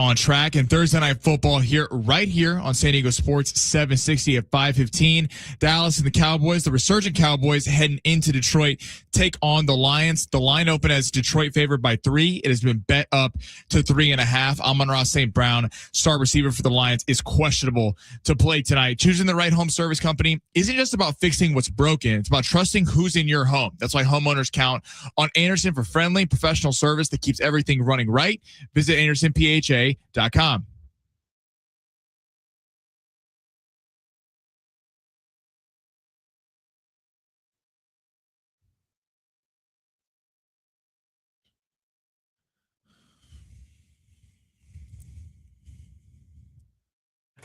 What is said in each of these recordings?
on track. And Thursday Night Football right here on San Diego Sports 760 at 5:15. Dallas and the Cowboys, the resurgent Cowboys, heading into Detroit, take on the Lions. The line opened as Detroit favored by 3. It has been bet up to 3.5. Amon-Ra St. Brown, star receiver for the Lions, is questionable to play tonight. Choosing the right home service company isn't just about fixing what's broken. It's about trusting who's in your home. That's why homeowners count on Anderson for friendly, professional service that keeps everything running right. Visit AndersonPHA.com.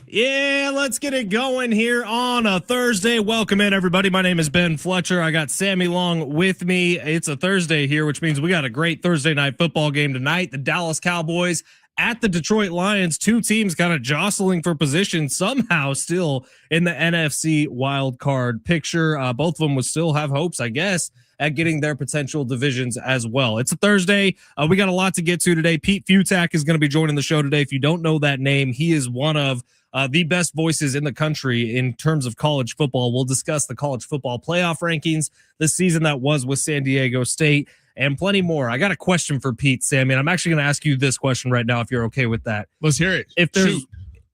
Yeah, let's get it going here on a Thursday. Welcome in, everybody. My name is Ben Fletcher. I got Sammy Long with me. It's a Thursday here, which means we got a great Thursday night football game tonight. The Dallas Cowboys at the Detroit Lions, two teams kind of jostling for position somehow still in the NFC wild card picture. Both of them would still have hopes, I guess, at getting their potential divisions as well. It's a Thursday. We got a lot to get to today. Pete Fiutak is going to be joining the show today. If you don't know that name, he is one of the best voices in the country in terms of college football. We'll discuss the college football playoff rankings, the season that was with San Diego State, and plenty more. I got a question for Pete, Sammy, and I'm actually going to ask you this question right now if you're okay with that. Let's hear it. If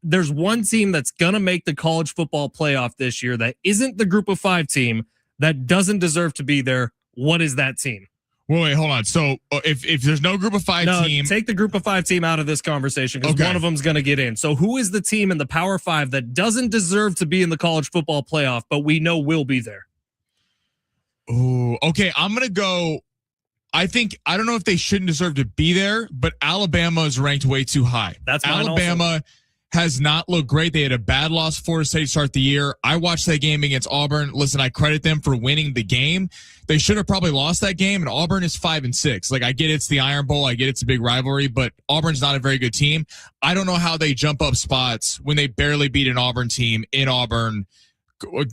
there's one team that's going to make the college football playoff this year that isn't the Group of 5 team that doesn't deserve to be there, what is that team? Wait, hold on. So if there's no Group of 5 team, take the Group of 5 team out of this conversation because one of them's going to get in. So who is the team in the Power 5 that doesn't deserve to be in the college football playoff, but we know will be there? Oh, okay. I'm going to go. I don't know if they shouldn't deserve to be there, but Alabama is ranked way too high. That's mine Alabama also. Has not looked great. They had a bad loss to Florida State to start the year. I watched that game against Auburn. Listen, I credit them for winning the game. They should have probably lost that game, and Auburn is 5-6. Like, I get it's the Iron Bowl. I get it's a big rivalry, but Auburn's not a very good team. I don't know how they jump up spots when they barely beat an Auburn team in Auburn,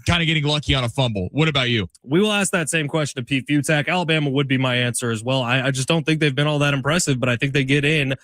kind of getting lucky on a fumble. What about you? We will ask that same question to Pete Fiutak. Alabama would be my answer as well. I just don't think they've been all that impressive, but I think they get in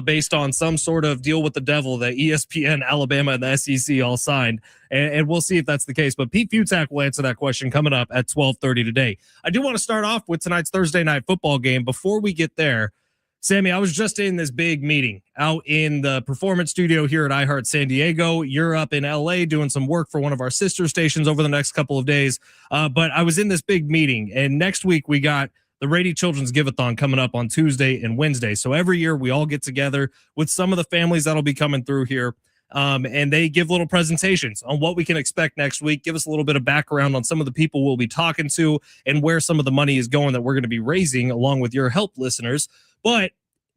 based on some sort of deal with the devil that ESPN, Alabama, and the SEC all signed. And we'll see if that's the case. But Pete Fiutak will answer that question coming up at 12:30 today. I do want to start off with tonight's Thursday night football game. Before we get there, Sammy, I was just in this big meeting out in the performance studio here at iHeart San Diego. You're up in LA doing some work for one of our sister stations over the next couple of days. But I was in this big meeting, and next week we got the Rady Children's Give-A-Thon coming up on Tuesday and Wednesday. So every year we all get together with some of the families that'll be coming through here. And they give little presentations on what we can expect next week, give us a little bit of background on some of the people we'll be talking to and where some of the money is going that we're going to be raising along with your help, listeners. But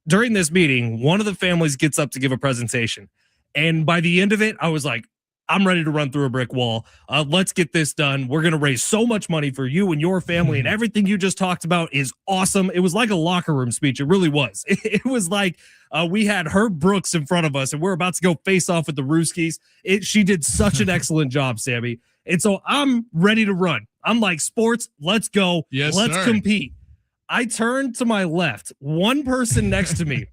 during this meeting, one of the families gets up to give a presentation. And by the end of it, I was like, I'm ready to run through a brick wall. Let's get this done. We're going to raise so much money for you and your family, and everything you just talked about is awesome. It was like a locker room speech. It really was. It was like we had Herb Brooks in front of us, and we're about to go face off with the Rooskies. She did such an excellent job, Sammy. And so I'm ready to run. I'm like, sports, let's go. Yes, let's sir. compete. I turned to my left. One person next to me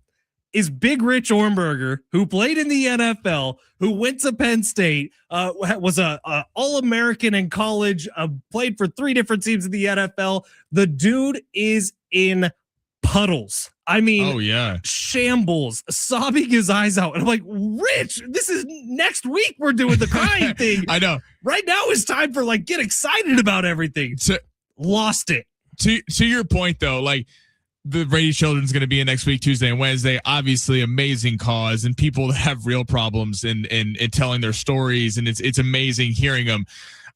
is Big Rich Ornberger, who played in the NFL, who went to Penn State, was a All-American in college, played for 3 different teams in the NFL. The dude is in puddles. I mean, shambles, sobbing his eyes out. And I'm like, Rich, this is next week. We're doing the crying thing. I know. Right now is time for get excited about everything. Lost it. To your point, though, like the Rady Children's going to be in next week, Tuesday and Wednesday. Obviously, amazing cause and people that have real problems and telling their stories, and it's amazing hearing them.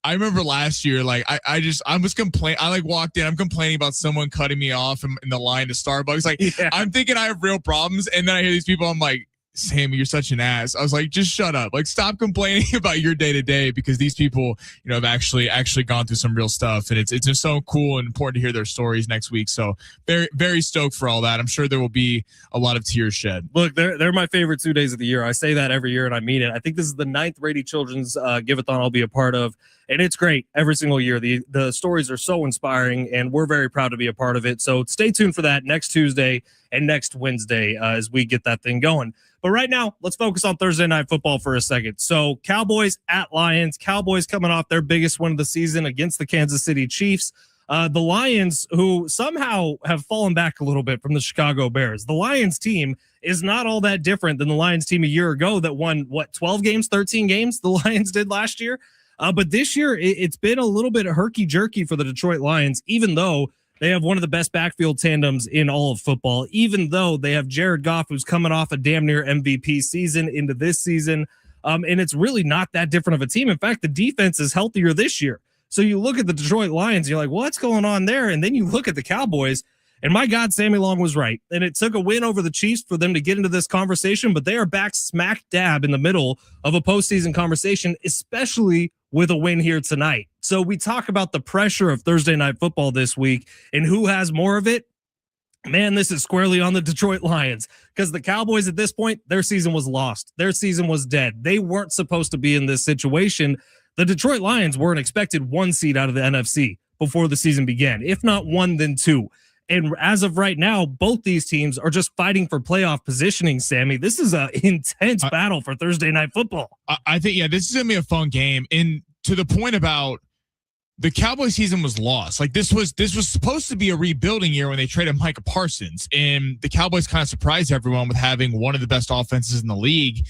I remember last year, I was complaining. I walked in, I'm complaining about someone cutting me off in the line to Starbucks. I'm thinking I have real problems, and then I hear these people. I'm like, Sammy, you're such an ass. I was like, just shut up. Stop complaining about your day to day, because these people, have actually gone through some real stuff, and it's just so cool and important to hear their stories next week. So very, very stoked for all that. I'm sure there will be a lot of tears shed. Look, they're my favorite 2 days of the year. I say that every year, and I mean it. I think this is the 9th Rady Children's Give-A-Thon I'll be a part of. And it's great every single year. The stories are so inspiring, and we're very proud to be a part of it. So stay tuned for that next Tuesday and next Wednesday as we get that thing going. But right now, let's focus on Thursday Night Football for a second. So Cowboys at Lions. Cowboys coming off their biggest win of the season against the Kansas City Chiefs. The Lions, who somehow have fallen back a little bit from the Chicago Bears. The Lions team is not all that different than the Lions team a year ago that won, 12 games, 13 games the Lions did last year. But this year, it's been a little bit herky-jerky for the Detroit Lions, even though they have one of the best backfield tandems in all of football, even though they have Jared Goff, who's coming off a damn near MVP season into this season. And it's really not that different of a team. In fact, the defense is healthier this year. So you look at the Detroit Lions, you're like, what's going on there? And then you look at the Cowboys, and my God, Sammy Long was right. And it took a win over the Chiefs for them to get into this conversation, but they are back smack dab in the middle of a postseason conversation, especially with a win here tonight. So we talk about the pressure of Thursday Night Football this week and who has more of it. Man, this is squarely on the Detroit Lions, because the Cowboys at this point, their season was lost. Their season was dead. They weren't supposed to be in this situation. The Detroit Lions were an expected 1 seed out of the NFC before the season began. If not 1, then 2. And as of right now, both these teams are just fighting for playoff positioning, Sammy. This is an intense battle for Thursday Night Football. I think, this is going to be a fun game. And to the point about the Cowboys season was lost. Like this was supposed to be a rebuilding year when they traded Micah Parsons. And the Cowboys kind of surprised everyone with having one of the best offenses in the league.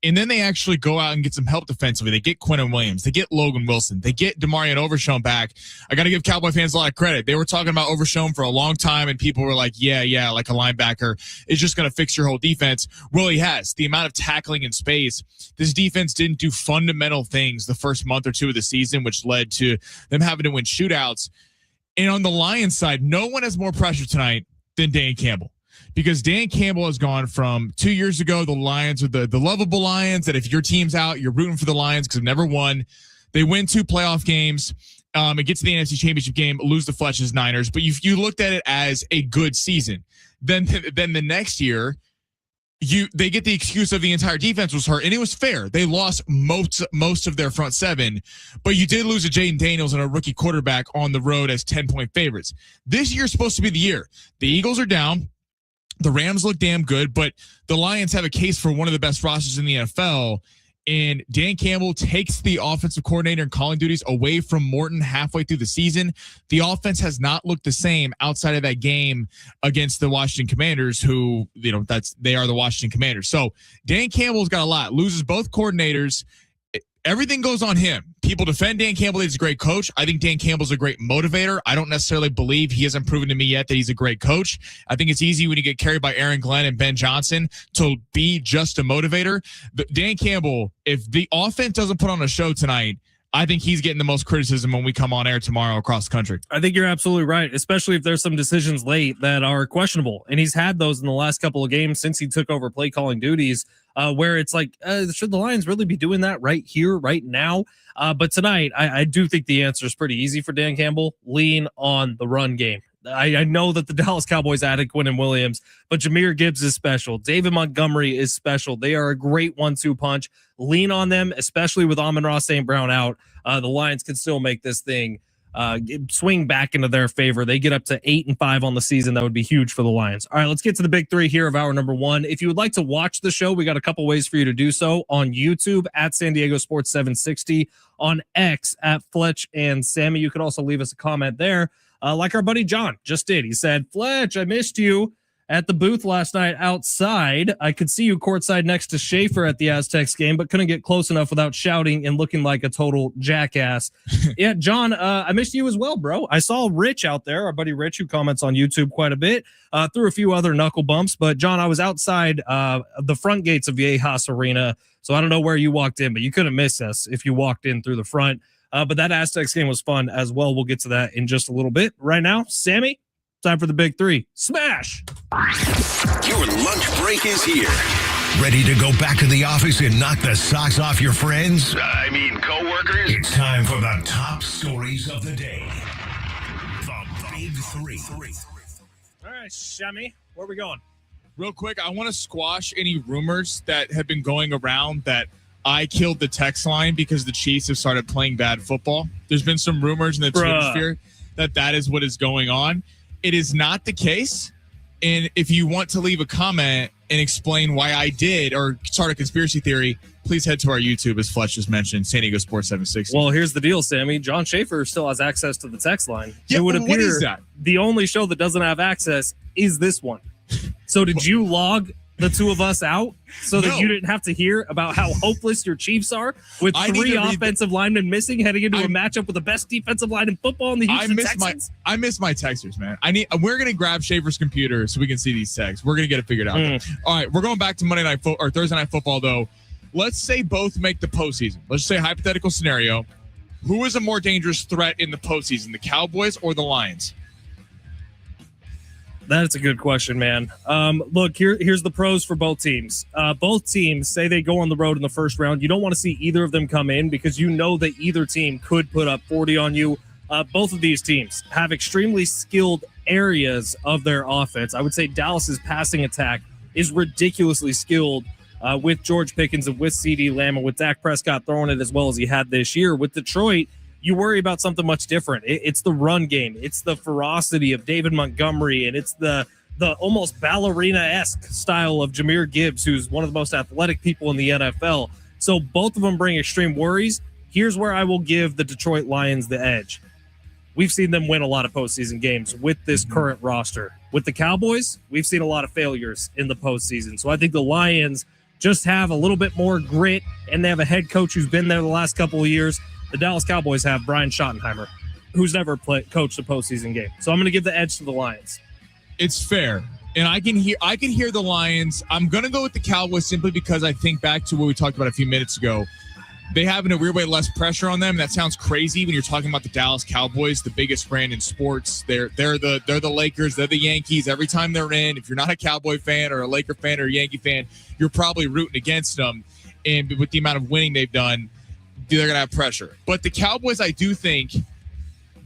And then they actually go out and get some help defensively. They get Quinnen Williams. They get Logan Wilson. They get DeMarion Overshown back. I got to give Cowboy fans a lot of credit. They were talking about Overshown for a long time, and people were like, yeah, like a linebacker is just going to fix your whole defense. Well, he has. The amount of tackling in space, this defense didn't do fundamental things the first month or two of the season, which led to them having to win shootouts. And on the Lions side, no one has more pressure tonight than Dan Campbell. Because Dan Campbell has gone from 2 years ago, the Lions are the lovable Lions that if your team's out, you're rooting for the Lions because they've never won. They win 2 playoff games. It gets to the NFC Championship game, lose to Fletch's Niners. But you looked at it as a good season. Then the next year, they get the excuse of the entire defense was hurt, and it was fair. They lost most of their front 7, but you did lose to Jaden Daniels and a rookie quarterback on the road as 10-point favorites. This year's supposed to be the year. The Eagles are down. The Rams look damn good, but the Lions have a case for one of the best rosters in the NFL. And Dan Campbell takes the offensive coordinator and calling duties away from Morton halfway through the season. The offense has not looked the same outside of that game against the Washington Commanders, who, they are the Washington Commanders. So Dan Campbell's got a lot, loses both coordinators. Everything goes on him. People defend Dan Campbell. He's a great coach. I think Dan Campbell's a great motivator. I don't necessarily believe he hasn't proven to me yet that he's a great coach. I think it's easy when you get carried by Aaron Glenn and Ben Johnson to be just a motivator. But Dan Campbell, if the offense doesn't put on a show tonight, I think he's getting the most criticism when we come on air tomorrow across the country. I think you're absolutely right, especially if there's some decisions late that are questionable. And he's had those in the last couple of games since he took over play calling duties, where it's like, should the Lions really be doing that right here, right now? But tonight, I do think the answer is pretty easy for Dan Campbell. Lean on the run game. I know that the Dallas Cowboys added Quinnen Williams, but Jahmyr Gibbs is special. David Montgomery is special. They are a great 1-2 punch. Lean on them, especially with Amon-Ra St. Brown out. The Lions can still make this thing swing back into their favor. They get up to 8-5 on the season. That would be huge for the Lions. All right, let's get to the big 3 here of hour number 1. If you would like to watch the show, we got a couple ways for you to do so on YouTube at San Diego Sports 760, on X at Fletch and Sammy. You could also leave us a comment there. Like our buddy John just did. He said, Fletch, I missed you at the booth last night outside. I could see you courtside next to Schaefer at the Aztecs game, but couldn't get close enough without shouting and looking like a total jackass. Yeah, John, I missed you as well, bro. I saw Rich out there, our buddy Rich, who comments on YouTube quite a bit, through a few other knuckle bumps. But, John, I was outside the front gates of Viejas Arena, so I don't know where you walked in, but you couldn't miss us if you walked in through the front. But that Aztecs game was fun as well. We'll get to that in just a little bit. Right now, Sammy, time for the big 3. Smash! Your lunch break is here. Ready to go back to the office and knock the socks off your friends? Coworkers? It's time for the top stories of the day. The big 3. All right, Sammy, where are we going? Real quick, I want to squash any rumors that have been going around that I killed the text line because the Chiefs have started playing bad football. There's been some rumors in the Twitter sphere that is what is going on. It is not the case. And if you want to leave a comment and explain why I did or start a conspiracy theory, please head to our YouTube, as Fletch just mentioned, San Diego Sports 760. Well, here's the deal, Sammy. John Schaefer still has access to the text line. Yeah, it would appear what is that? The only show that doesn't have access is this one. So did you log the two of us out so that you didn't have to hear about how hopeless your Chiefs are with 3 offensive linemen missing heading into a matchup with the best defensive line in football in the Houston Texans? I miss my texters, man. We're going to grab Schaefer's computer so we can see these texts. We're going to get it figured out. All right, we're going back to Monday night or Thursday night football, though. Let's say both make the postseason. Let's say hypothetical scenario. Who is a more dangerous threat in the postseason, the Cowboys or the Lions? That's a good question, man. Look, here's the pros for both teams. Both teams say they go on the road in the first round. You don't want to see either of them come in because you know that either team could put up 40 on you. Both of these teams have extremely skilled areas of their offense. I would say Dallas's passing attack is ridiculously skilled with George Pickens and with CeeDee Lamb and with Dak Prescott throwing it as well as he had this year. With Detroit, you worry about something much different. It's the run game. It's the ferocity of David Montgomery, and it's the almost ballerina-esque style of Jahmyr Gibbs, who's one of the most athletic people in the NFL. So both of them bring extreme worries. Here's where I will give the Detroit Lions the edge. We've seen them win a lot of postseason games with this current roster. With the Cowboys, we've seen a lot of failures in the postseason. So I think the Lions just have a little bit more grit, and they have a head coach who's been there the last couple of years. The Dallas Cowboys have Brian Schottenheimer, who's never coached a postseason game. So I'm going to give the edge to the Lions. It's fair. And I can hear the Lions. I'm going to go with the Cowboys simply because I think back to what we talked about a few minutes ago. They have, in a weird way, less pressure on them. That sounds crazy when you're talking about the Dallas Cowboys, the biggest brand in sports. They're the Lakers. They're the Yankees. Every time they're in, if you're not a Cowboy fan or a Laker fan or a Yankee fan, you're probably rooting against them. And with the amount of winning they've done, they're going to have pressure. But the Cowboys, I do think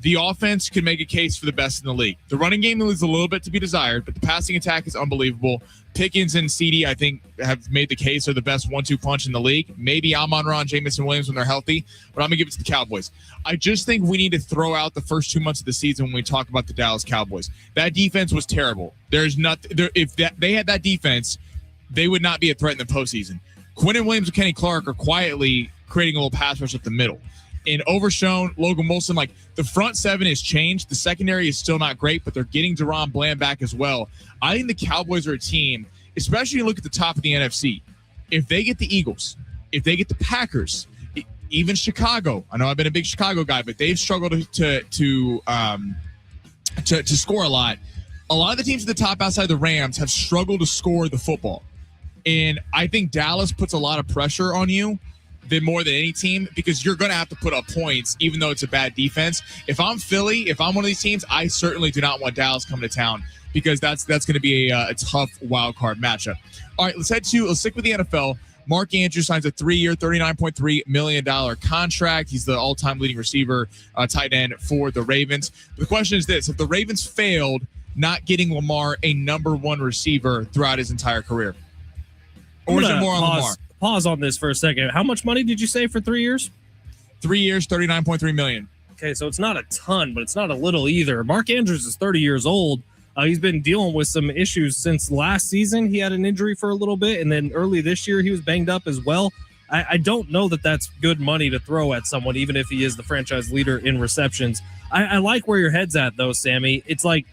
the offense could make a case for the best in the league. The running game leaves a little bit to be desired, but the passing attack is unbelievable. Pickens and CeeDee, I think, have made the case are the best 1-2 punch in the league. Maybe Amon-Ra, Jamison Williams when they're healthy, but I'm going to give it to the Cowboys. I just think we need to throw out the first 2 months of the season when we talk about the Dallas Cowboys. That defense was terrible. If they had that defense, they would not be a threat in the postseason. Quinnen Williams and Kenny Clark are quietly creating a little pass rush up the middle. And Overshown, Logan Molson, like the front seven has changed. The secondary is still not great, but they're getting Deron Bland back as well. I think the Cowboys are a team, especially when you look at the top of the NFC. If they get the Eagles, if they get the Packers, even Chicago. I know I've been a big Chicago guy, but they've struggled to score a lot. A lot of the teams at the top outside the Rams have struggled to score the football. And I think Dallas puts a lot of pressure on you more than any team because you're going to have to put up points even though it's a bad defense. If I'm Philly, if I'm one of these teams, I certainly do not want Dallas coming to town because that's going to be a tough wild card matchup. All right, let's stick with the NFL. Mark Andrews signs a 3-year, $39.3 million contract. He's the all-time leading receiver, tight end for the Ravens. But the question is this: if the Ravens failed not getting Lamar a number one receiver throughout his entire career, or is it more on Lamar? Pause on this for a second. How much money did you say for 3 years? 3 years, $39.3 million. Okay, so it's not a ton, but it's not a little either. Mark Andrews is 30 years old. He's been dealing with some issues since last season. He had an injury for a little bit, and then early this year he was banged up as well. I don't know that that's good money to throw at someone, even if he is the franchise leader in receptions. I like where your head's at, though, Sammy. It's like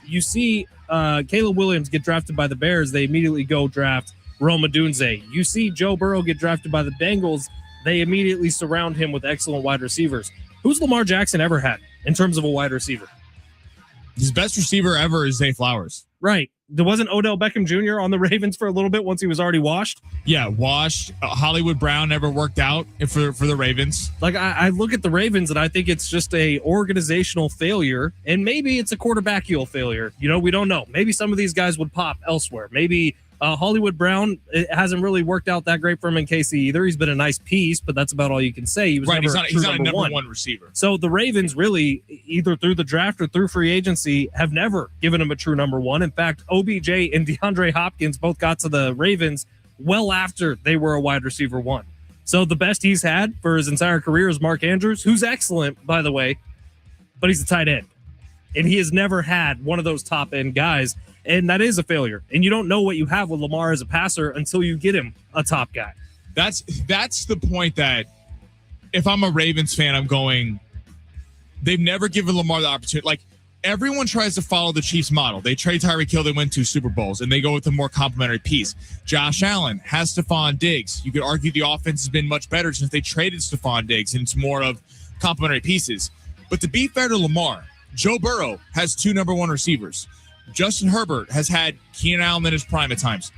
you see Caleb Williams get drafted by the Bears. They immediately go draft Rome Odunze. You see Joe Burrow get drafted by the Bengals. They immediately surround him with excellent wide receivers. Who's Lamar Jackson ever had in terms of a wide receiver? His best receiver ever is Zay Flowers. Right. There wasn't Odell Beckham Jr. on the Ravens for a little bit once he was already washed? Yeah, washed. Hollywood Brown never worked out for the Ravens. Like, I look at the Ravens and I think it's just a organizational failure, and maybe it's a quarterbackial failure. You know, we don't know. Maybe some of these guys would pop elsewhere. Maybe Hollywood Brown, it hasn't really worked out that great for him in KC either. He's been a nice piece, but that's about all you can say. He was he's not a number one receiver. So the Ravens really, either through the draft or through free agency, have never given him a true number one. In fact, OBJ and DeAndre Hopkins both got to the Ravens well after they were a wide receiver one. So the best he's had for his entire career is Mark Andrews, who's excellent, by the way, but he's a tight end. And he has never had one of those top end guys. And that is a failure. And you don't know what you have with Lamar as a passer until you get him a top guy. That's the point that if I'm a Ravens fan, I'm going, they've never given Lamar the opportunity. Like, everyone tries to follow the Chiefs model. They trade Tyreek Hill, they win 2 Super Bowls, and they go with a more complimentary piece. Josh Allen has Stephon Diggs. You could argue the offense has been much better since they traded Stephon Diggs, and it's more of complimentary pieces. But to be fair to Lamar, Joe Burrow has 2 number 1 receivers. Justin Herbert has had Keenan Allen in his prime at times.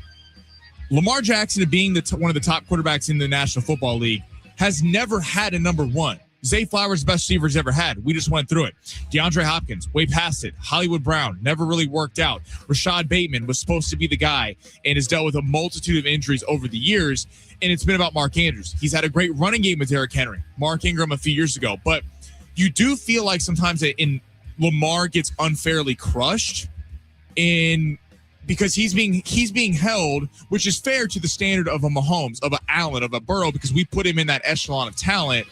Lamar Jackson, being one of the top quarterbacks in the National Football League, has never had a number 1. Zay Flowers, best receiver he's ever had. We just went through it. DeAndre Hopkins, way past it. Hollywood Brown, never really worked out. Rashad Bateman was supposed to be the guy and has dealt with a multitude of injuries over the years, and it's been about Mark Andrews. He's had a great running game with Derrick Henry, Mark Ingram a few years ago, but you do feel like sometimes Lamar gets unfairly crushed because he's being held, which is fair to the standard of a Mahomes, of a Allen, of a Burrow, because we put him in that echelon of talent.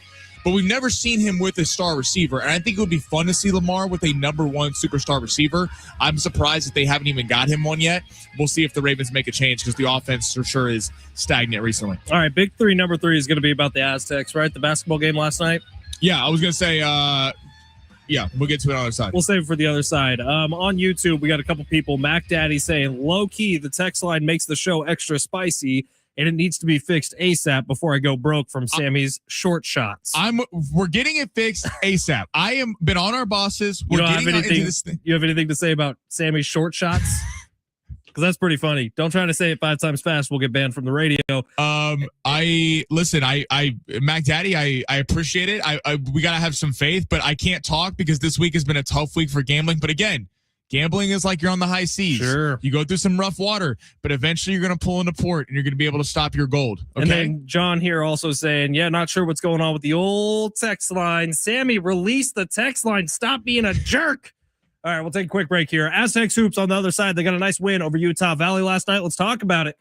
But we've never seen him with a star receiver. And I think it would be fun to see Lamar with a number 1 superstar receiver. I'm surprised that they haven't even got him one yet. We'll see if the Ravens make a change because the offense for sure is stagnant recently. All right, big 3, number 3 is going to be about the Aztecs, right? The basketball game last night? Yeah, I was going to say, yeah, we'll get to it on the other side. We'll save it for the other side. On YouTube, we got a couple people. Mac Daddy saying, low-key, the text line makes the show extra spicy, and it needs to be fixed ASAP before I go broke from Sammy's short shots. We're getting it fixed ASAP. I am been on our bosses. You don't have anything. You have anything to say about Sammy's short shots? Because that's pretty funny. Don't try to say it 5 times fast. We'll get banned from the radio. Mac Daddy, I appreciate it. We gotta have some faith, but I can't talk because this week has been a tough week for gambling. But again, gambling is like you're on the high seas. Sure. You go through some rough water, but eventually you're going to pull into port and you're going to be able to stop your gold. Okay? And then John here also saying, yeah, not sure what's going on with the old text line. Sammy, release the text line. Stop being a jerk. All right, we'll take a quick break here. Aztecs hoops on the other side. They got a nice win over Utah Valley last night. Let's talk about it.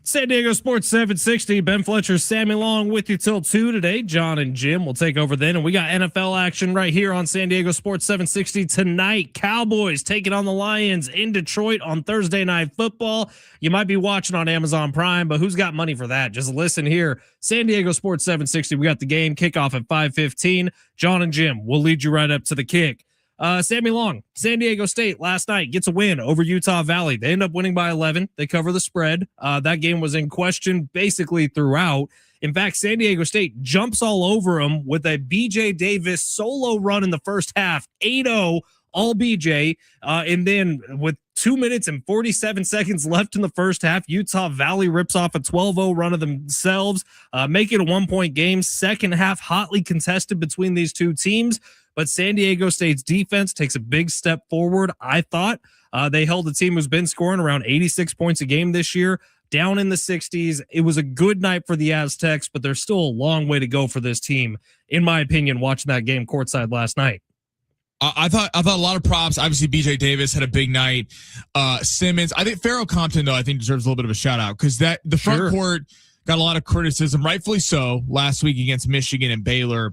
San Diego Sports 760, Ben Fletcher, Sammy Long with you till 2 today. John and Jim will take over then, and we got NFL action right here on San Diego Sports 760 tonight. Cowboys taking on the Lions in Detroit on Thursday Night Football. You might be watching on Amazon Prime, but who's got money for that? Just listen here. San Diego Sports 760, we got the game kickoff at 5:15. John and Jim will lead you right up to the kick. Sammy Long, San Diego State last night gets a win over Utah Valley. They end up winning by 11. They cover the spread. That game was in question basically throughout. In fact, San Diego State jumps all over them with a BJ Davis solo run in the first half, 8-0, all BJ. And then with 2 minutes and 47 seconds left in the first half, Utah Valley rips off a 12-0 run of themselves, make it a 1-point game. Second half hotly contested between these two teams. But San Diego State's defense takes a big step forward. I thought they held a team who's been scoring around 86 points a game this year, down in the 60s. It was a good night for the Aztecs, but there's still a long way to go for this team, in my opinion, watching that game courtside last night. I thought a lot of props. Obviously, BJ Davis had a big night. Simmons, I think Farrell Compton, though, I think deserves a little bit of a shout out because the front court got a lot of criticism, rightfully so, last week against Michigan and Baylor.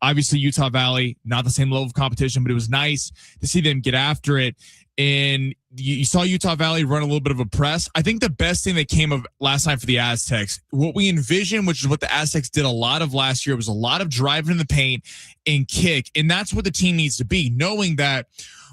Obviously, Utah Valley, not the same level of competition, but it was nice to see them get after it. And you saw Utah Valley run a little bit of a press. I think the best thing that came of last night for the Aztecs, what we envisioned, which is what the Aztecs did a lot of last year, was a lot of driving in the paint and kick. And that's what the team needs to be, knowing that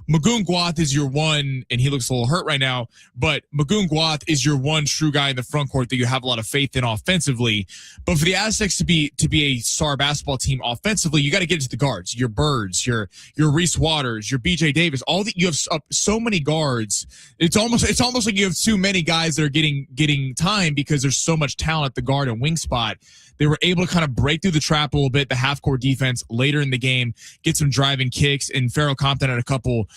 Magoon Guath is your one, and he looks a little hurt right now, but Magoon Guath is your one true guy in the front court that you have a lot of faith in offensively. But for the Aztecs to be a star basketball team offensively, you got to get to the guards, your Birds, your Reese Waters, your BJ Davis, all that. You have so many guards. It's almost like you have too many guys that are getting time because there's so much talent at the guard and wing spot. They were able to kind of break through the trap a little bit, the half-court defense later in the game, get some driving kicks, and Farrell Compton had a couple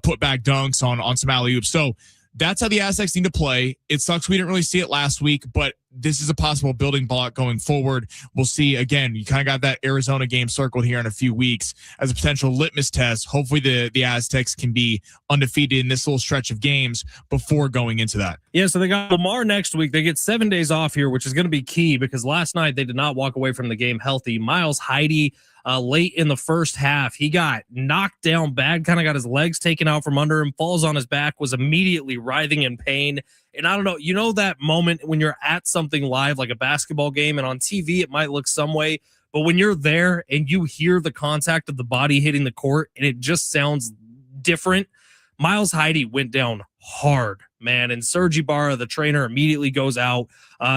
put-back dunks on some alley-oops. So that's how the Aztecs need to play. It sucks we didn't really see it last week, but this is a possible building block going forward. We'll see. Again, you kind of got that Arizona game circled here in a few weeks as a potential litmus test. Hopefully the Aztecs can be undefeated in this little stretch of games before going into that. Yeah, so they got Lamar next week. They get 7 days off here, which is going to be key because last night they did not walk away from the game healthy. Miles Heide, late in the first half, he got knocked down bad, kind of got his legs taken out from under him, falls on his back, was immediately writhing in pain. And I don't know, you know that moment when you're at something live like a basketball game, and on TV it might look some way, but when you're there and you hear the contact of the body hitting the court and it just sounds different. Miles Heide went down hard, man. And Serge Ibarra, the trainer, immediately goes out,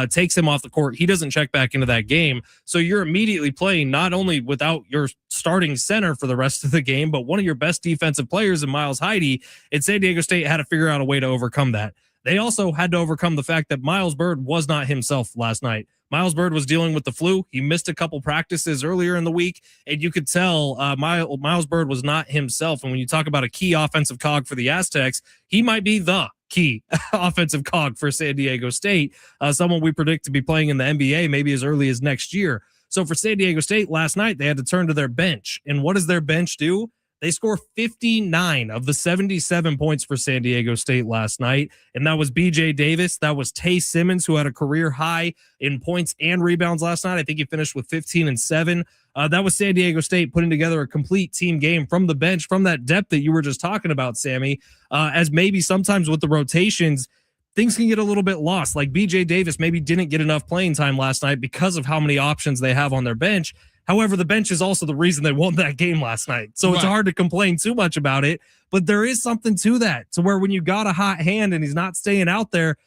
takes him off the court. He doesn't check back into that game. So you're immediately playing not only without your starting center for the rest of the game, but one of your best defensive players in Miles Heide. And San Diego State had to figure out a way to overcome that. They also had to overcome the fact that Miles Bird was not himself last night. Miles Bird was dealing with the flu. He missed a couple practices earlier in the week, and you could tell Miles Bird was not himself. And when you talk about a key offensive cog for the Aztecs, he might be the key offensive cog for San Diego State, someone we predict to be playing in the NBA maybe as early as next year. So for San Diego State last night, they had to turn to their bench. And what does their bench do? They score 59 of the 77 points for San Diego State last night. And that was BJ Davis. That was Tay Simmons, who had a career high in points and rebounds last night. I think he finished with 15 and 7. That was San Diego State putting together a complete team game from the bench, from that depth that you were just talking about, Sammy, as maybe sometimes with the rotations, things can get a little bit lost. Like BJ Davis maybe didn't get enough playing time last night because of how many options they have on their bench. However, the bench is also the reason they won that game last night. So It's hard to complain too much about it, but there is something to that, to where when you got a hot hand and he's not staying out there,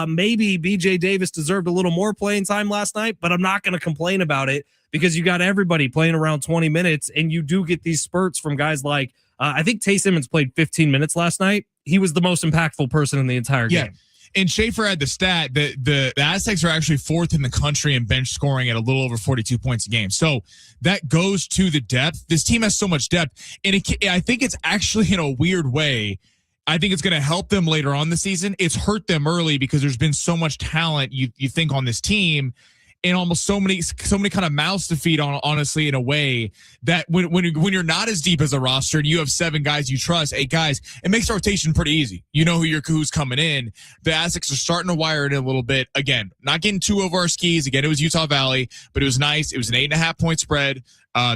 maybe BJ Davis deserved a little more playing time last night, but I'm not going to complain about it because you got everybody playing around 20 minutes and you do get these spurts from guys like, I think Tay Simmons played 15 minutes last night. He was the most impactful person in the entire game. And Schaefer had the stat that the Aztecs are actually 4th in the country in bench scoring at a little over 42 points a game. So that goes to the depth. This team has so much depth. And I think it's actually, in a weird way, I think it's going to help them later on the season. It's hurt them early because there's been so much talent, you think, on this team. and almost so many kind of mouths to feed on, honestly, in a way that when you're not as deep as a roster and you have 7 guys you trust, 8 guys, it makes the rotation pretty easy. You know who's coming in. The Aztecs are starting to wire it in a little bit. Again, not getting too over our skis. Again, it was Utah Valley, but it was nice. It was an 8.5 point spread.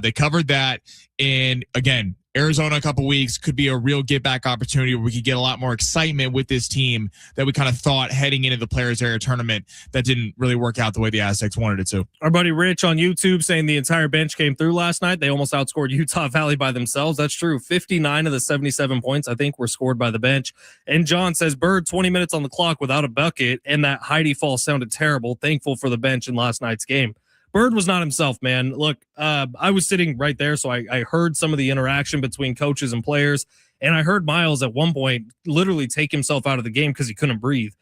They covered that. And again, Arizona a couple weeks could be a real get back opportunity where we could get a lot more excitement with this team that we kind of thought heading into the Players Area tournament that didn't really work out the way the Aztecs wanted it to. Our buddy Rich on YouTube saying the entire bench came through last night. They almost outscored Utah Valley by themselves. That's true. 59 of the 77 points, I think, were scored by the bench. And John says, Bird, 20 minutes on the clock without a bucket, and that Heidi fall sounded terrible. Thankful for the bench in last night's game. Bird was not himself, man. Look, I was sitting right there, so I heard some of the interaction between coaches and players, and I heard Miles at one point literally take himself out of the game because he couldn't breathe.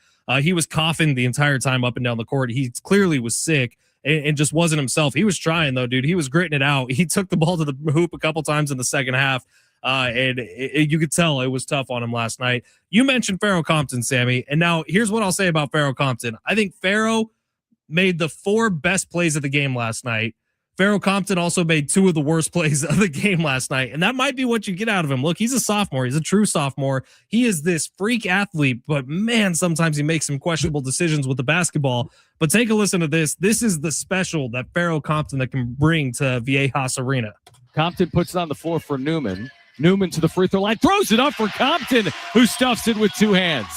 He was coughing the entire time up and down the court. He clearly was sick and just wasn't himself. He was trying, though, dude. He was gritting it out. He took the ball to the hoop a couple times in the second half, and you could tell it was tough on him last night. You mentioned Pharaoh Compton, Sammy, and now here's what I'll say about Pharaoh Compton. I think Pharaoh made the 4 best plays of the game last night. Pharaoh Compton also made 2 of the worst plays of the game last night. And that might be what you get out of him. Look, he's a sophomore. He's a true sophomore. He is this freak athlete, but man, sometimes he makes some questionable decisions with the basketball. But take a listen to this. This is the special that Pharaoh Compton that can bring to Viejas Arena. Compton puts it on the floor for Newman. Newman to the free throw line, throws it up for Compton, who stuffs it with 2 hands.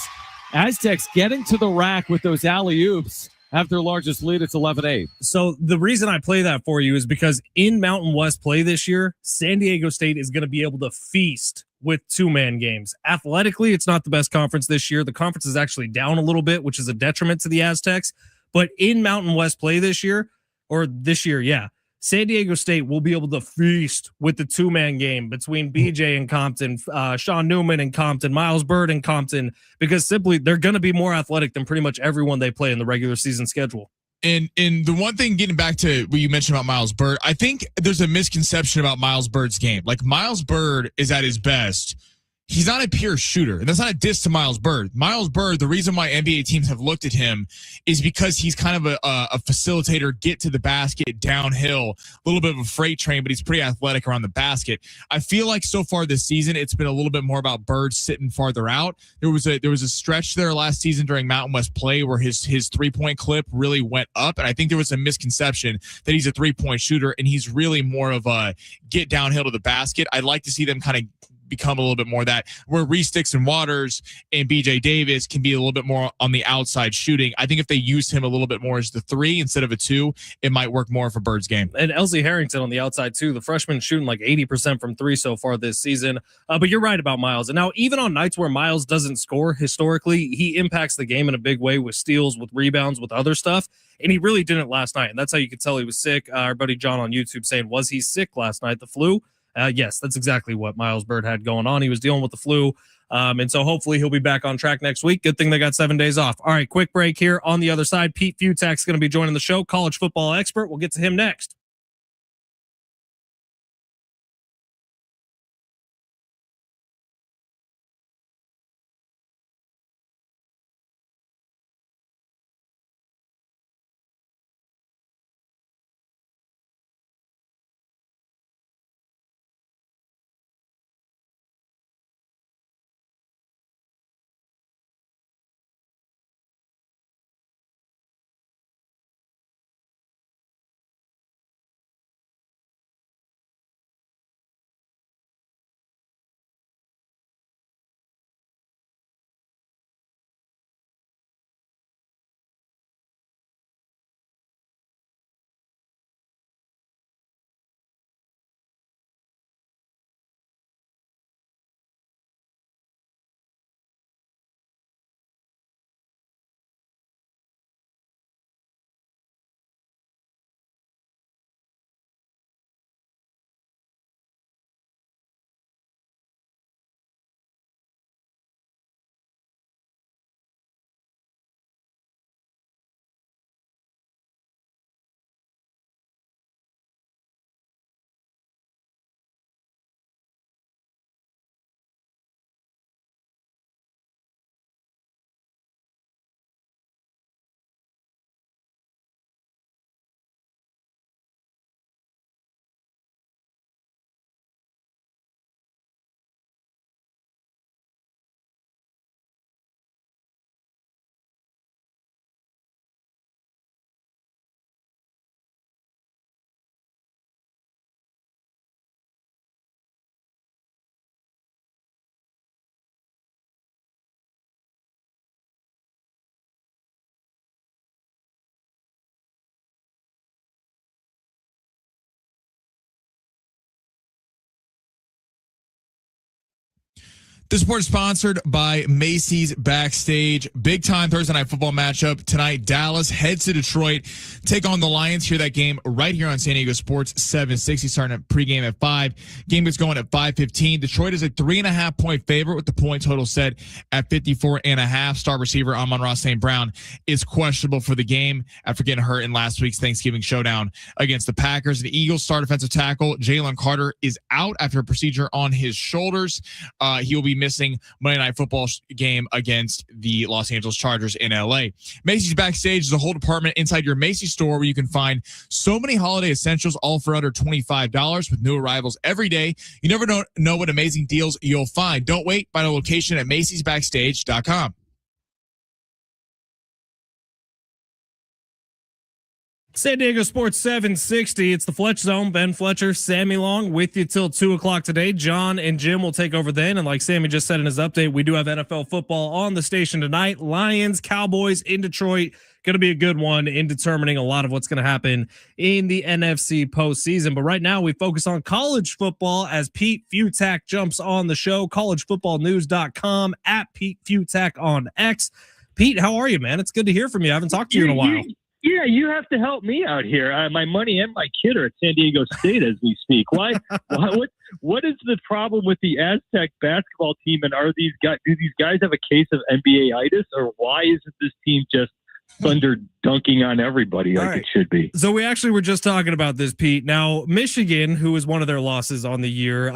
Aztecs getting to the rack with those alley-oops. Have their largest lead. It's 11-8. So the reason I play that for you is because in Mountain West play this year, San Diego State is going to be able to feast with 2-man games. Athletically, it's not the best conference this year. The conference is actually down a little bit, which is a detriment to the Aztecs. But in Mountain West play this year, San Diego State will be able to feast with the 2-man game between BJ and Compton, Sean Newman and Compton, Miles Bird and Compton, because simply they're going to be more athletic than pretty much everyone they play in the regular season schedule. And the one thing, getting back to what you mentioned about Miles Bird, I think there's a misconception about Miles Bird's game. Like, Miles Bird is at his best. He's not a pure shooter, and that's not a diss to Miles Bird. Miles Bird, the reason why NBA teams have looked at him is because he's kind of a facilitator, get to the basket, downhill, a little bit of a freight train, but he's pretty athletic around the basket. I feel like so far this season, it's been a little bit more about Bird sitting farther out. There was a stretch there last season during Mountain West play where his 3-point clip really went up, and I think there was a misconception that he's a 3-point shooter, and he's really more of a get downhill to the basket. I'd like to see them kind of become a little bit more that where Reese Dixon Waters and BJ Davis can be a little bit more on the outside shooting. I think if they use him a little bit more as the 3 instead of a 2, it might work more for Bird's game. And Elsie Harrington on the outside too. The freshman shooting like 80% from 3 so far this season. But you're right about Miles. And now even on nights where Miles doesn't score historically, he impacts the game in a big way with steals, with rebounds, with other stuff. And he really didn't last night. And that's how you could tell he was sick. Our buddy John on YouTube saying, was he sick last night? The flu? Yes, that's exactly what Miles Bird had going on. He was dealing with the flu. And so hopefully he'll be back on track next week. Good thing they got 7 days off. All right, quick break here. On the other side, Pete Fiutak's going to be joining the show, college football expert. We'll get to him next. This report is sponsored by Macy's Backstage. Big time Thursday night football matchup tonight. Dallas heads to Detroit, take on the Lions. Hear that game right here on San Diego Sports 760, starting at pregame at 5. Game gets going at 5:15. Detroit is a 3.5-point favorite with the point total set at 54.5. Star receiver Amon-Ra St. Brown is questionable for the game after getting hurt in last week's Thanksgiving showdown against the Packers. The Eagles star defensive tackle Jalen Carter is out after a procedure on his shoulders. He will be missing Monday Night Football game against the Los Angeles Chargers in LA. Macy's Backstage is a whole department inside your Macy's store where you can find so many holiday essentials, all for under $25 with new arrivals every day. You never know what amazing deals you'll find. Don't wait. Find a location at Macy'sBackstage.com. San Diego Sports 760. It's the Fletch Zone. Ben Fletcher, Sammy Long with you till 2 o'clock today. John and Jim will take over then. And like Sammy just said in his update, we do have NFL football on the station tonight. Lions, Cowboys in Detroit. Going to be a good one in determining a lot of what's going to happen in the NFC postseason. But right now we focus on college football as Pete Fiutak jumps on the show. collegefootballnews.com at Pete Fiutak on X. Pete, how are you, man? It's good to hear from you. I haven't talked to you in a while. Yeah, you have to help me out here. My money and my kid are at San Diego State as we speak. What is the problem with the Aztec basketball team? And do these guys have a case of NBA-itis, or why isn't this team just thunder dunking on everybody like it should be? So we actually were just talking about this, Pete. Now, Michigan, who was one of their losses on the year,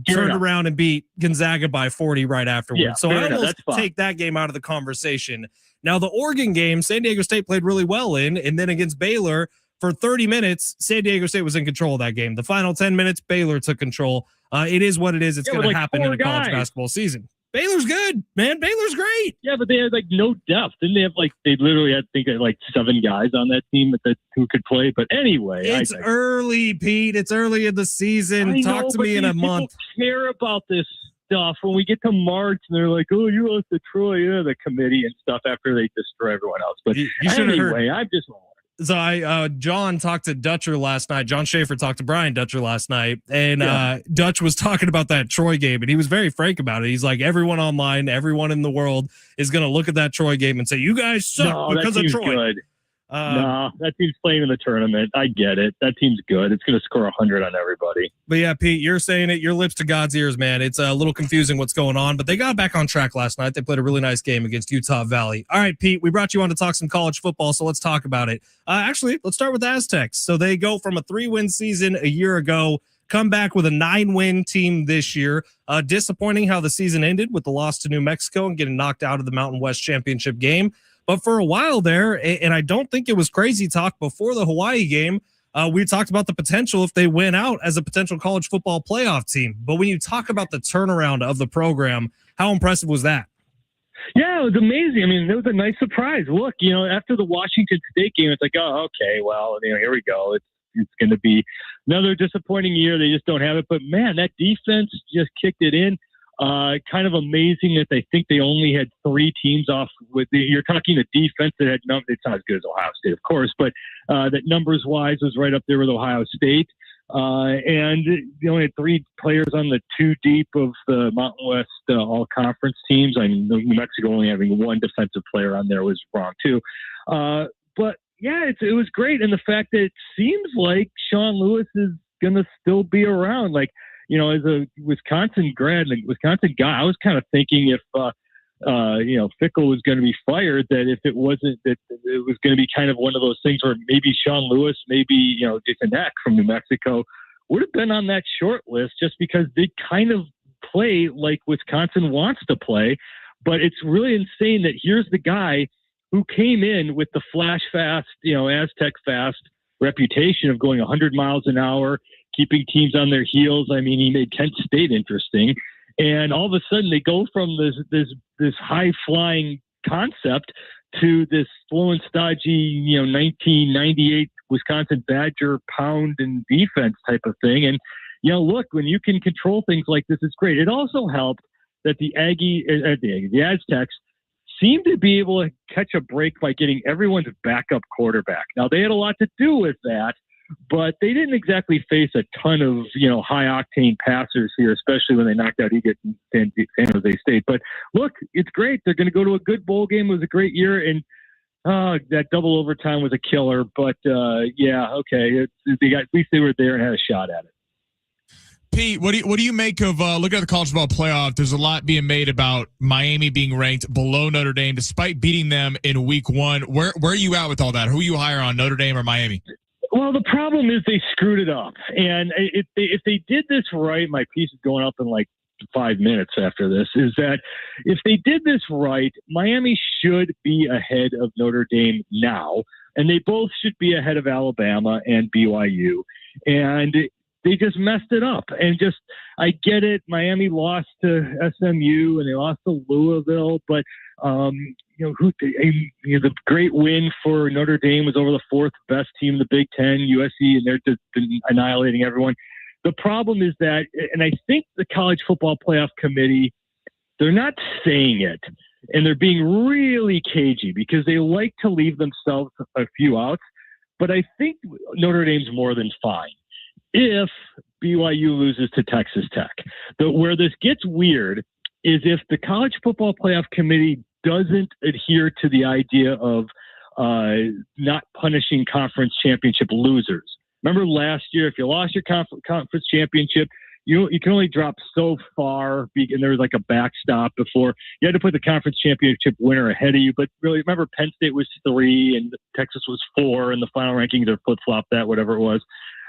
turned around and beat Gonzaga by 40 right afterwards. Yeah, so I almost take that game out of the conversation. Now, the Oregon game, San Diego State played really well in, and then against Baylor for 30 minutes, San Diego State was in control of that game. The final 10 minutes, Baylor took control. It is what it is. It's going to happen in the college basketball season. Baylor's good, man. Baylor's great. Yeah, but they had no depth. Didn't they have they literally had, I think, 7 guys on that team who could play. But anyway, it's early, Pete. It's early in the season. Talk to me in a month. People care about this stuff when we get to March, and they're like, "Oh, you lost to Troy, the committee and stuff." After they destroy everyone else, but anyway, I'm just. So John talked to Dutcher last night. John Schaefer talked to Brian Dutcher last night, and Dutch was talking about that Troy game, and he was very frank about it. He's like, everyone online, everyone in the world is going to look at that Troy game and say, "You guys suck because of Troy." Good. No, that team's playing in the tournament. I get it. That team's good. It's going to score 100 on everybody. But yeah, Pete, you're saying it. Your lips to God's ears, man. It's a little confusing what's going on, but they got back on track last night. They played a really nice game against Utah Valley. All right, Pete, we brought you on to talk some college football, so let's talk about it. Actually, let's start with the Aztecs. So they go from a 3-win season a year ago, come back with a 9-win team this year. Disappointing how the season ended with the loss to New Mexico and getting knocked out of the Mountain West Championship game. But for a while there, and I don't think it was crazy talk before the Hawaii game, we talked about the potential if they win out as a potential college football playoff team. But when you talk about the turnaround of the program, how impressive was that? Yeah, it was amazing. I mean, it was a nice surprise. Look, after the Washington State game, it's like, oh, okay, well, here we go. It's going to be another disappointing year. They just don't have it. But, man, that defense just kicked it in. Kind of amazing that they think they only had 3 teams off with you're talking a defense that had it's not as good as Ohio State, of course, but that numbers wise was right up there with Ohio State. And they only had 3 players on the 2 deep of the Mountain West all conference teams. I mean, New Mexico only having 1 defensive player on there was wrong too. But yeah, it was great. And the fact that it seems like Sean Lewis is going to still be around, as a Wisconsin grad and Wisconsin guy, I was kind of thinking if, Fickle was going to be fired, that if it wasn't, that it was going to be kind of one of those things where maybe Sean Lewis, maybe, Jason Eck from New Mexico would have been on that short list just because they kind of play like Wisconsin wants to play. But it's really insane that here's the guy who came in with the flash fast, Aztec fast reputation of going 100 miles an hour, keeping teams on their heels. I mean, he made Kent State interesting. And all of a sudden they go from this high flying concept to this slow and stodgy, 1998 Wisconsin Badger pound and defense type of thing. And, look, when you can control things like this, it's great. It also helped that the Aztecs seemed to be able to catch a break by getting everyone's backup quarterback. Now, they had a lot to do with that, but they didn't exactly face a ton of, high octane passers here, especially when they knocked out Eagles and San Jose State. But look, it's great. They're going to go to a good bowl game. It was a great year. And that double overtime was a killer, but okay. At least they were there and had a shot at it. Pete, what do you make of looking at the college football playoff? There's a lot being made about Miami being ranked below Notre Dame despite beating them in week 1. Where are you at with all that? Who are you higher on, Notre Dame or Miami? Well, the problem is they screwed it up, and if they did this right, my piece is going up in like 5 minutes after this, is that if they did this right, Miami should be ahead of Notre Dame now, and they both should be ahead of Alabama and BYU. And they just messed it up. And I get it. Miami lost to SMU and they lost to Louisville, but the great win for Notre Dame was over the 4th best team in the Big Ten, USC, and they're just been annihilating everyone. The problem is that, and I think the College Football Playoff Committee, they're not saying it, and they're being really cagey because they like to leave themselves a few outs, but I think Notre Dame's more than fine if BYU loses to Texas Tech. Where this gets weird is if the College Football Playoff Committee doesn't adhere to the idea of not punishing conference championship losers. Remember last year, if you lost your conference championship, you can only drop so far, and there was like a backstop before. You had to put the conference championship winner ahead of you. But really, remember Penn State was 3 and Texas was 4 in the final rankings, or flip-flop that, whatever it was.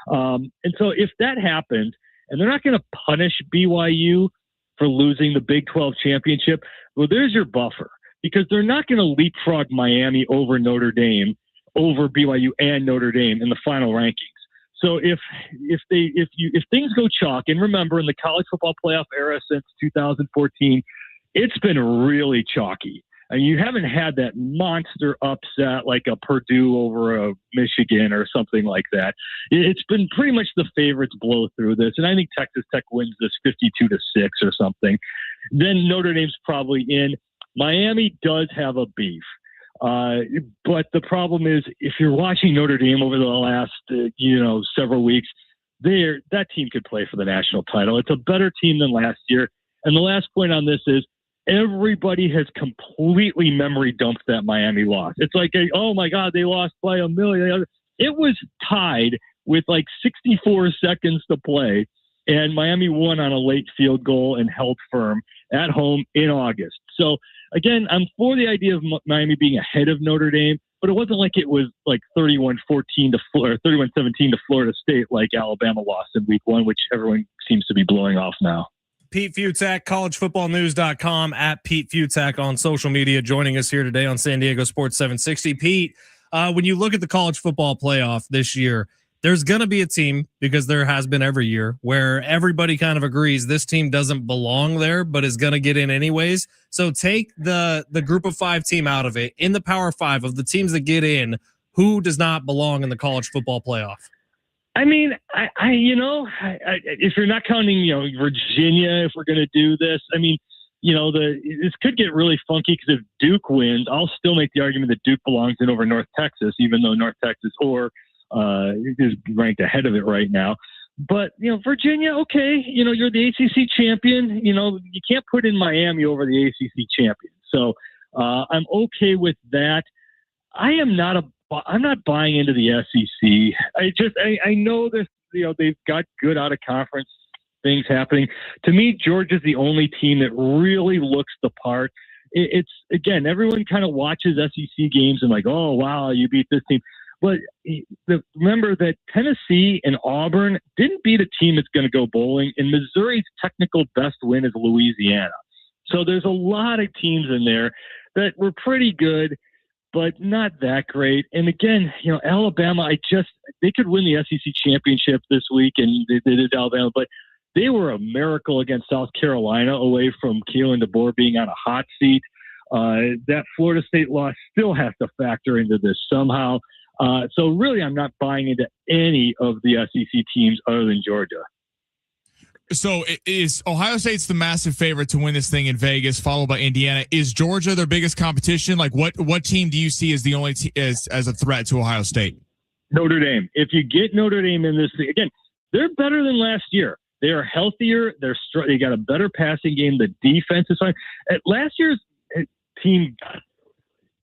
And so if that happened, and they're not going to punish BYU for losing the Big 12 championship, well, there's your buffer, because they're not going to leapfrog Miami over Notre Dame, over BYU and Notre Dame in the final rankings. So if things go chalk, and remember in the college football playoff era since 2014, it's been really chalky. And you haven't had that monster upset like a Purdue over a Michigan or something like that. It's been pretty much the favorites blow through this. And I think Texas Tech wins this 52-6 or something. Then Notre Dame's probably in. Miami does have a beef. But the problem is, if you're watching Notre Dame over the last, several weeks, that team could play for the national title. It's a better team than last year. And the last point on this is, everybody has completely memory dumped that Miami loss. It's like, oh my God, they lost by 1 million. It was tied with like 64 seconds to play, and Miami won on a late field goal and held firm at home in August. So again, I'm for the idea of Miami being ahead of Notre Dame, but it wasn't like it was like 31-14 to Florida, 31-17 to Florida State like Alabama lost in week 1, which everyone seems to be blowing off now. Pete Fiutak, collegefootballnews.com, at Pete Fiutak on social media, joining us here today on San Diego Sports 760. Pete, when you look at the college football playoff this year, there's going to be a team, because there has been every year, where everybody kind of agrees this team doesn't belong there, but is going to get in anyways. So take the group of 5 team out of it. In the Power 5 of the teams that get in, who does not belong in the college football playoff? I mean, if you're not counting, Virginia, if we're going to do this, I mean, this could get really funky, because if Duke wins, I'll still make the argument that Duke belongs in over North Texas, even though North Texas is ranked ahead of it right now. But, Virginia, okay, you're the ACC champion. You can't put in Miami over the ACC champion. So I'm okay with that. I'm not buying into the SEC. I know this, they've got good out of conference things happening. To me, Georgia's the only team that really looks the part. It's again, everyone kind of watches SEC games and like, oh, wow, you beat this team. But remember that Tennessee and Auburn didn't beat a team that's going to go bowling, and Missouri's technical best win is Louisiana. So there's a lot of teams in there that were pretty good, but not that great. And again, Alabama, they could win the SEC championship this week, and they did Alabama, but they were a miracle against South Carolina away from Kalen DeBoer being on a hot seat. That Florida State loss still has to factor into this somehow. So really, I'm not buying into any of the SEC teams other than Georgia. So is Ohio State's the massive favorite to win this thing in Vegas, followed by Indiana? Is Georgia their biggest competition? Like what team do you see as the only as a threat to Ohio State? Notre Dame. If you get Notre Dame in this thing, again, they're better than last year. They are healthier. They got a better passing game. The defense is fine. Last year's team got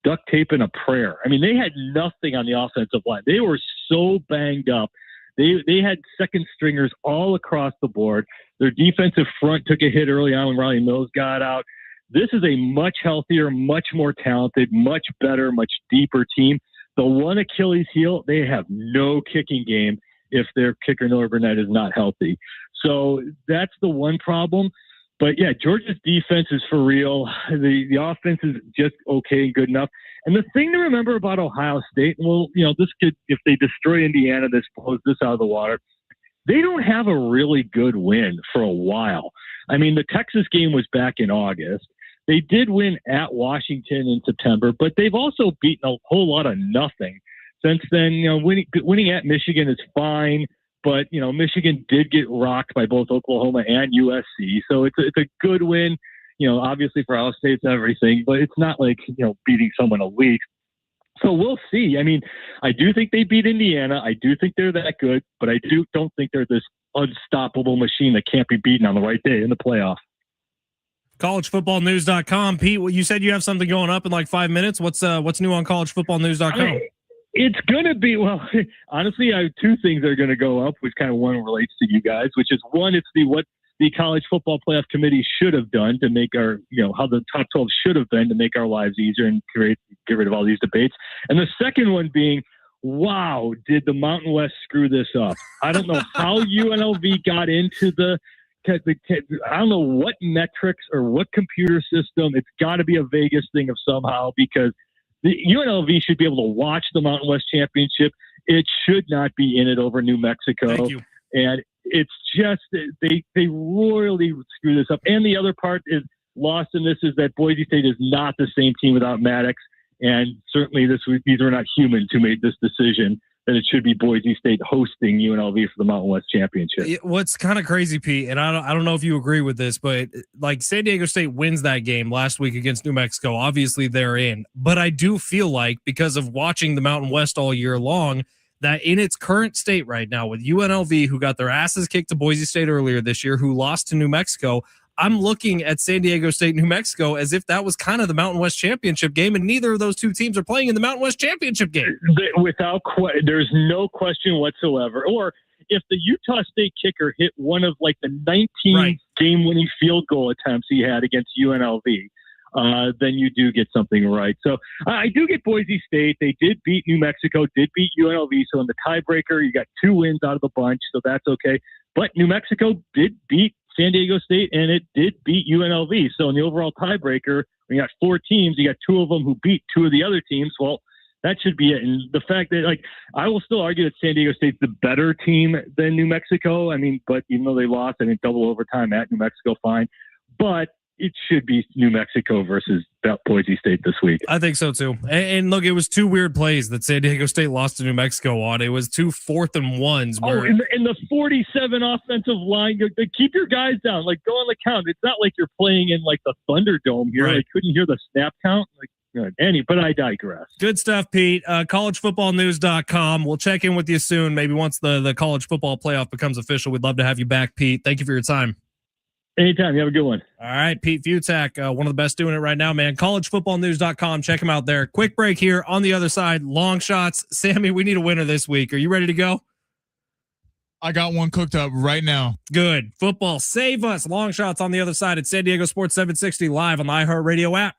duct tape and a prayer. I mean, they had nothing on the offensive line. They were so banged up. They had second stringers all across the board. Their defensive front took a hit early on when Riley Mills got out. This is a much healthier, much more talented, much better, much deeper team. The one Achilles heel, they have no kicking game if their kicker Noah Burnett is not healthy. So that's the one problem. But yeah, Georgia's defense is for real. The offense is just okay and good enough. And the thing to remember about Ohio State, well, this could, if they destroy Indiana, this blows this out of the water. They don't have a really good win for a while. I mean, the Texas game was back in August. They did win at Washington in September, but they've also beaten a whole lot of nothing since then. Winning at Michigan is fine, but Michigan did get rocked by both Oklahoma and USC, so it's a good win. Obviously for Ohio State, it's everything, but it's not like beating someone elite. So we'll see. I mean, I do think they beat Indiana. I do think they're that good, but I don't think they're this unstoppable machine that can't be beaten on the right day in the playoff. collegefootballnews.com. Pete, well, you said you have something going up in like 5 minutes. What's new on collegefootballnews.com? It's going to be, well, honestly, I have two things that are going to go up, which kind of one relates to you guys, which is one, it's what the College Football Playoff Committee should have done to make our, how the top 12 should have been to make our lives easier and get rid of all these debates. And the second one being, wow, did the Mountain West screw this up? I don't know how UNLV got into I don't know what metrics or what computer system. It's got to be a Vegas thing of somehow, because the UNLV should be able to watch the Mountain West Championship. It should not be in it over New Mexico. Thank you. And it's just they royally screw this up. And the other part is lost in this is that Boise State is not the same team without Maddox. And certainly these are not humans who made this decision that it should be Boise State hosting UNLV for the Mountain West Championship. What's kind of crazy, Pete, and I don't know if you agree with this, but like San Diego State wins that game last week against New Mexico. Obviously they're in, but I do feel like, because of watching the Mountain West all year long, that in its current state right now with UNLV, who got their asses kicked to Boise State earlier this year, who lost to New Mexico, I'm looking at San Diego State, New Mexico as if that was kind of the Mountain West Championship game, and neither of those two teams are playing in the Mountain West Championship game. There's no question whatsoever. Or if the Utah State kicker hit one of like the 19 game-winning field goal attempts he had against UNLV, then you do get something right. So I do get Boise State. They did beat New Mexico, did beat UNLV. So in the tiebreaker, you got 2 wins out of the bunch, so that's okay. But New Mexico did beat San Diego State, and it did beat UNLV. So in the overall tiebreaker, when you got 4 teams, you got 2 of them who beat 2 of the other teams. Well, that should be it. And the fact that, I will still argue that San Diego State's the better team than New Mexico. I mean, but even though they lost, I think double overtime at New Mexico, fine. But it should be New Mexico versus Boise State this week. I think so too. And look, it was 2 weird plays that San Diego State lost to New Mexico on. It was 2 4th and 1s. In the 47 offensive line, keep your guys down. Go on the count. It's not like you're playing in the Thunderdome here. Right. I couldn't hear the snap count. But I digress. Good stuff, Pete. collegefootballnews.com. We'll check in with you soon. Maybe once the college football playoff becomes official. We'd love to have you back, Pete. Thank you for your time. Anytime. You have a good one. All right. Pete Fiutak, one of the best doing it right now, man. collegefootballnews.com. Check him out there. Quick break here. On the other side, long shots. Sammy, we need a winner this week. Are you ready to go? I got one cooked up right now. Good. Football. Save us. Long shots on the other side at San Diego Sports 760 live on the iHeartRadio app.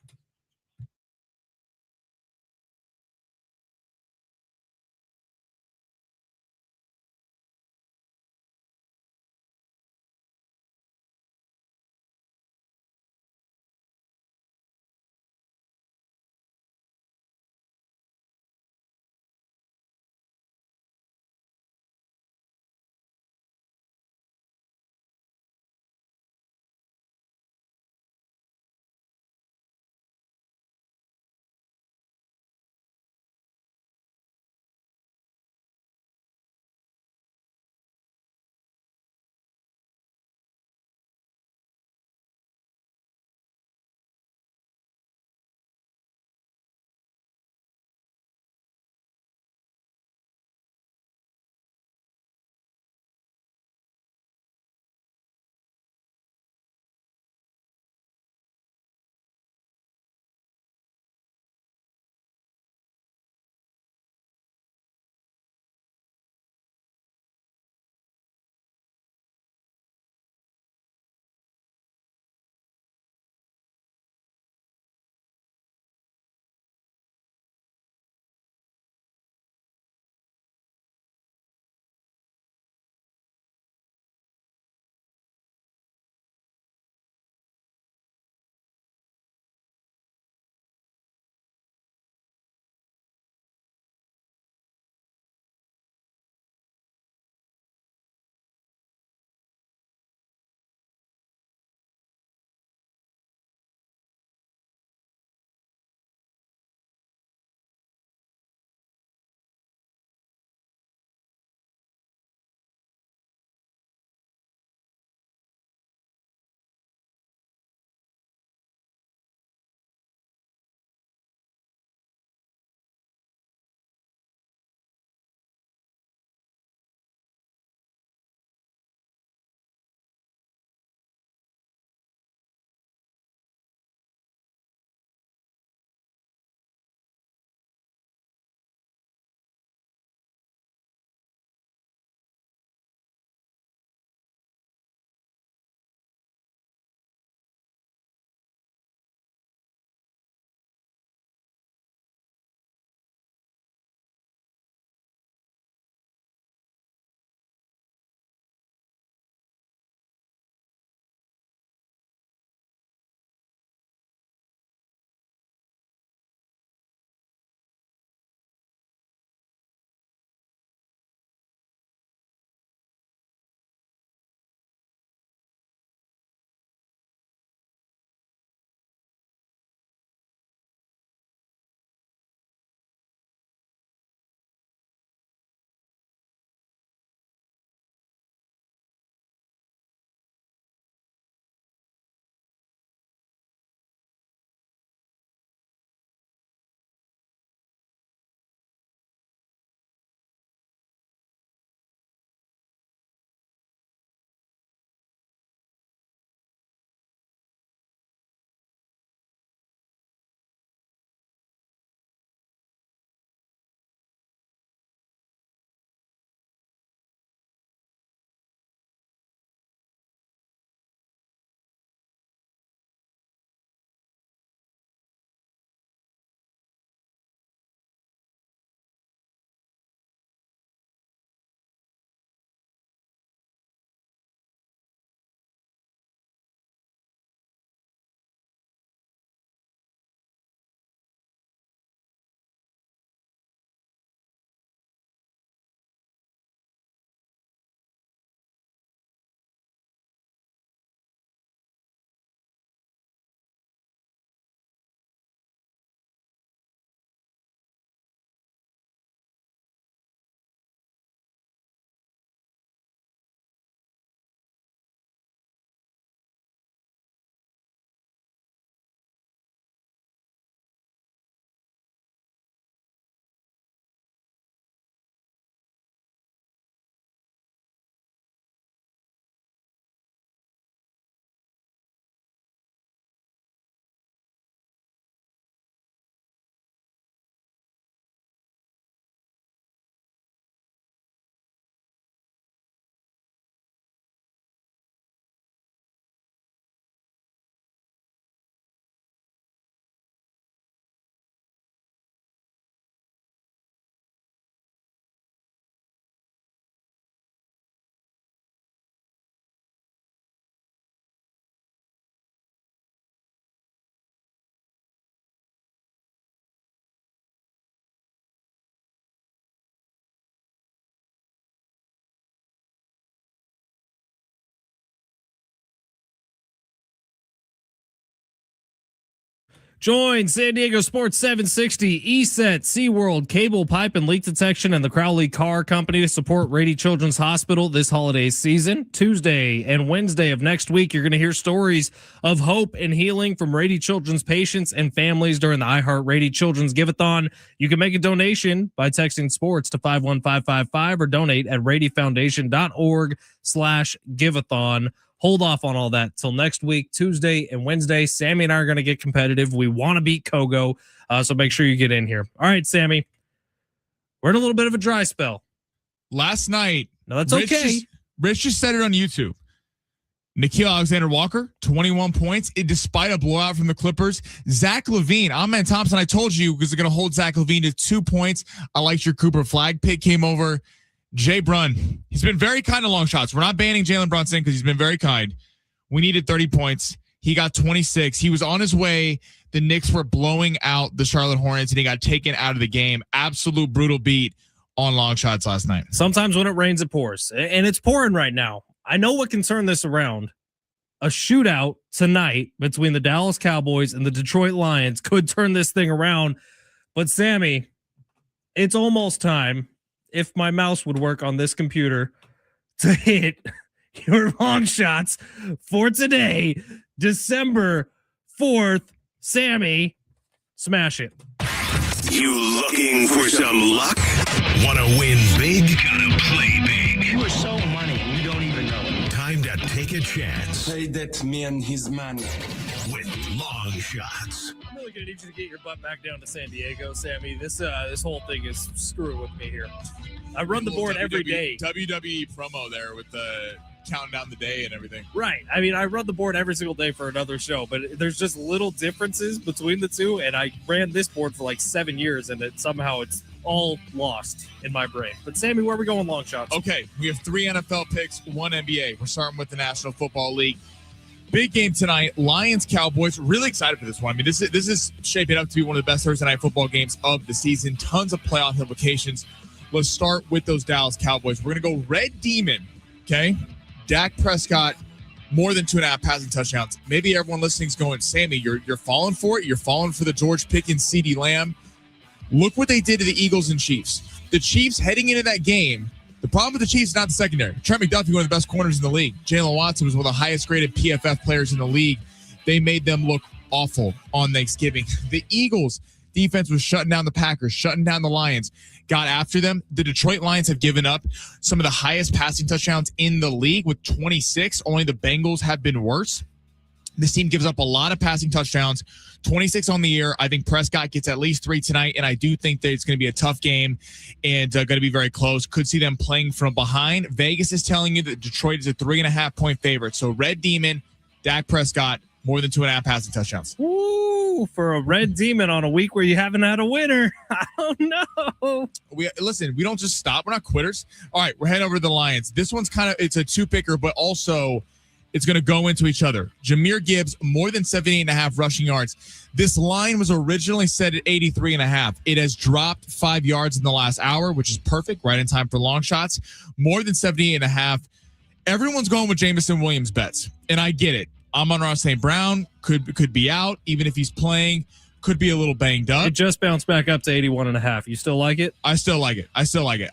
Join San Diego Sports 760, ESET, SeaWorld, Cable, Pipe, and Leak Detection, and the Crowley Car Company to support Rady Children's Hospital this holiday season. Tuesday and Wednesday of next week, you're going to hear stories of hope and healing from Rady Children's patients and families during the iHeart Rady Children's Give-a-thon. You can make a donation by texting sports to 51555 or donate at radyfoundation.org/give-a-thon. Hold off on all that till next week, Tuesday and Wednesday. Sammy and I are going to get competitive. We want to beat Kogo, so make sure you get in here. All right, Sammy. We're in a little bit of a dry spell. Last night. No, that's okay. Rich just said it on YouTube. Nickeil Alexander-Walker, 21 points, despite a blowout from the Clippers. Zach LaVine, Ahmed Thompson, I told you, was going to hold Zach LaVine to 2 points. I liked your Cooper Flag pick, came over. Jay Brunn, he's been very kind to long shots. We're not banning Jalen Brunson because he's been very kind. We needed 30 points. He got 26. He was on his way. The Knicks were blowing out the Charlotte Hornets, and he got taken out of the game. Absolute brutal beat on long shots last night. Sometimes when it rains, it pours. And it's pouring right now. I know what can turn this around. A shootout tonight between the Dallas Cowboys and the Detroit Lions could turn this thing around. But, Sammy, it's almost time, if my mouse would work on this computer, to hit your long shots for today, December 4th. Sammy, smash it. You looking for some luck? Want to win big? Gotta play big. You are so money, you don't even know it. Time to take a chance Say that me and his man. with long shots. I'm really gonna need you to get your butt back down to San Diego, Sammy. This whole thing is screwing with me here. I run the board every day. WWE promo there with the counting down the day and everything. Right. I mean, I run the board every single day for another show, but there's just little differences between the two. And I ran this board for like 7 years, and somehow it's all lost in my brain. But Sammy, where are we going long shots? Okay, we have 3 NFL picks, 1 NBA. We're starting with the National Football League. Big game tonight, Lions Cowboys. Really excited for this one. I mean, this is shaping up to be one of the best Thursday night football games of the season. Tons of playoff implications. Let's start with those Dallas Cowboys. We're going to go Red Demon, okay? Dak Prescott, more than 2.5 passing touchdowns. Maybe everyone listening is going, Sammy, you're falling for it. You're falling for the George Pickens, CeeDee Lamb. Look what they did to the Eagles and Chiefs. The Chiefs heading into that game, the problem with the Chiefs is not the secondary. Trent McDuffie, one of the best corners in the league. Jalen Watson was one of the highest graded PFF players in the league. They made them look awful on Thanksgiving. The Eagles defense was shutting down the Packers, shutting down the Lions, got after them. The Detroit Lions have given up some of the highest passing touchdowns in the league with 26. Only the Bengals have been worse. This team gives up a lot of passing touchdowns, 26 on the year. I think Prescott gets at least 3 tonight, and I do think that it's going to be a tough game and going to be very close. Could see them playing from behind. Vegas is telling you that Detroit is a 3.5-point favorite. So Red Demon, Dak Prescott, more than 2.5 passing touchdowns. Ooh, for a Red Demon on a week where you haven't had a winner. I don't know. We don't just stop. We're not quitters. All right, we're heading over to the Lions. This one's it's a 2-picker, but also it's going to go into each other. Jahmyr Gibbs, more than 78.5 rushing yards. This line was originally set at 83.5. It has dropped 5 yards in the last hour, which is perfect, right in time for long shots. More than 78.5. Everyone's going with Jameson Williams bets, and I get it. Amon-Ra St. Brown could be out, even if he's playing. Could be a little banged up. It just bounced back up to 81.5. You still like it? I still like it.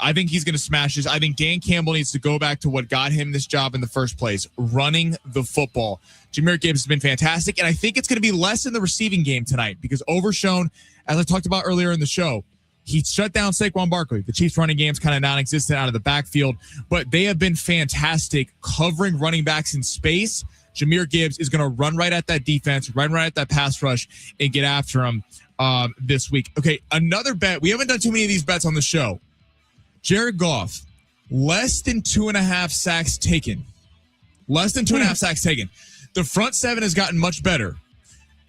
I think he's going to smash this. I think Dan Campbell needs to go back to what got him this job in the first place, running the football. Jahmyr Gibbs has been fantastic, and I think it's going to be less in the receiving game tonight because Overshown, as I talked about earlier in the show, he shut down Saquon Barkley. The Chiefs running game's kind of non-existent out of the backfield, but they have been fantastic covering running backs in space. Jahmyr Gibbs is going to run right at that defense, run right at that pass rush, and get after him this week. Okay, another bet. We haven't done too many of these bets on the show. Jared Goff, less than 2.5 sacks taken. Less than 2.5 sacks taken. The front seven has gotten much better.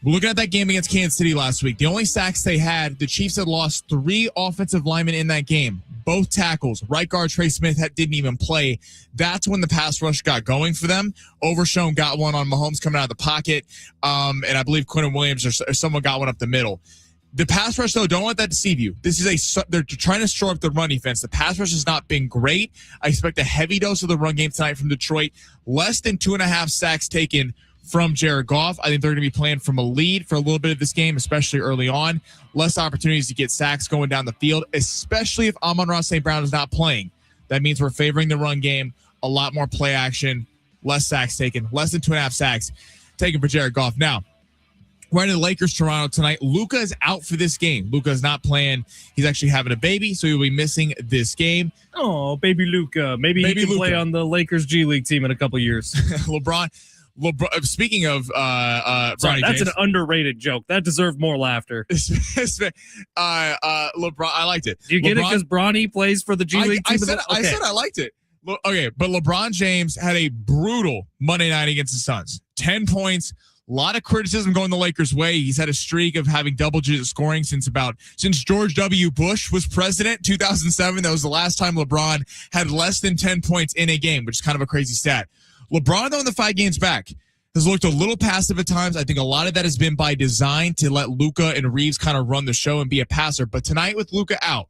We're looking at that game against Kansas City last week. The only sacks they had, the Chiefs had lost 3 offensive linemen in that game. Both tackles. Right guard Trey Smith didn't even play. That's when the pass rush got going for them. Overshown got one on Mahomes coming out of the pocket. And I believe Quentin Williams or someone got one up the middle. The pass rush, though, don't let that deceive you. They're trying to shore up the run defense. The pass rush has not been great. I expect a heavy dose of the run game tonight from Detroit. Less than 2.5 sacks taken from Jared Goff. I think they're going to be playing from a lead for a little bit of this game, especially early on. Less opportunities to get sacks going down the field, especially if Amon-Ra St. Brown is not playing. That means we're favoring the run game, a lot more play action, less sacks taken, less than 2.5 sacks taken for Jared Goff. Now, we're in the Lakers-Toronto tonight. Luka is out for this game. Luka is not playing. He's actually having a baby, so he'll be missing this game. Oh, baby Luka. Maybe he can play on the Lakers G League team in a couple years. LeBron, speaking of Sorry, that's James, an underrated joke. That deserved more laughter. LeBron, I liked it. Do you get it because Bronny plays for the G League team? I said I liked it. Okay, but LeBron James had a brutal Monday night against the Suns. 10 points. A lot of criticism going the Lakers' way. He's had a streak of having double-digit scoring since George W. Bush was president, 2007. That was the last time LeBron had less than 10 points in a game, which is kind of a crazy stat. LeBron, though, in the 5 games back, has looked a little passive at times. I think a lot of that has been by design to let Luka and Reeves kind of run the show and be a passer. But tonight with Luka out,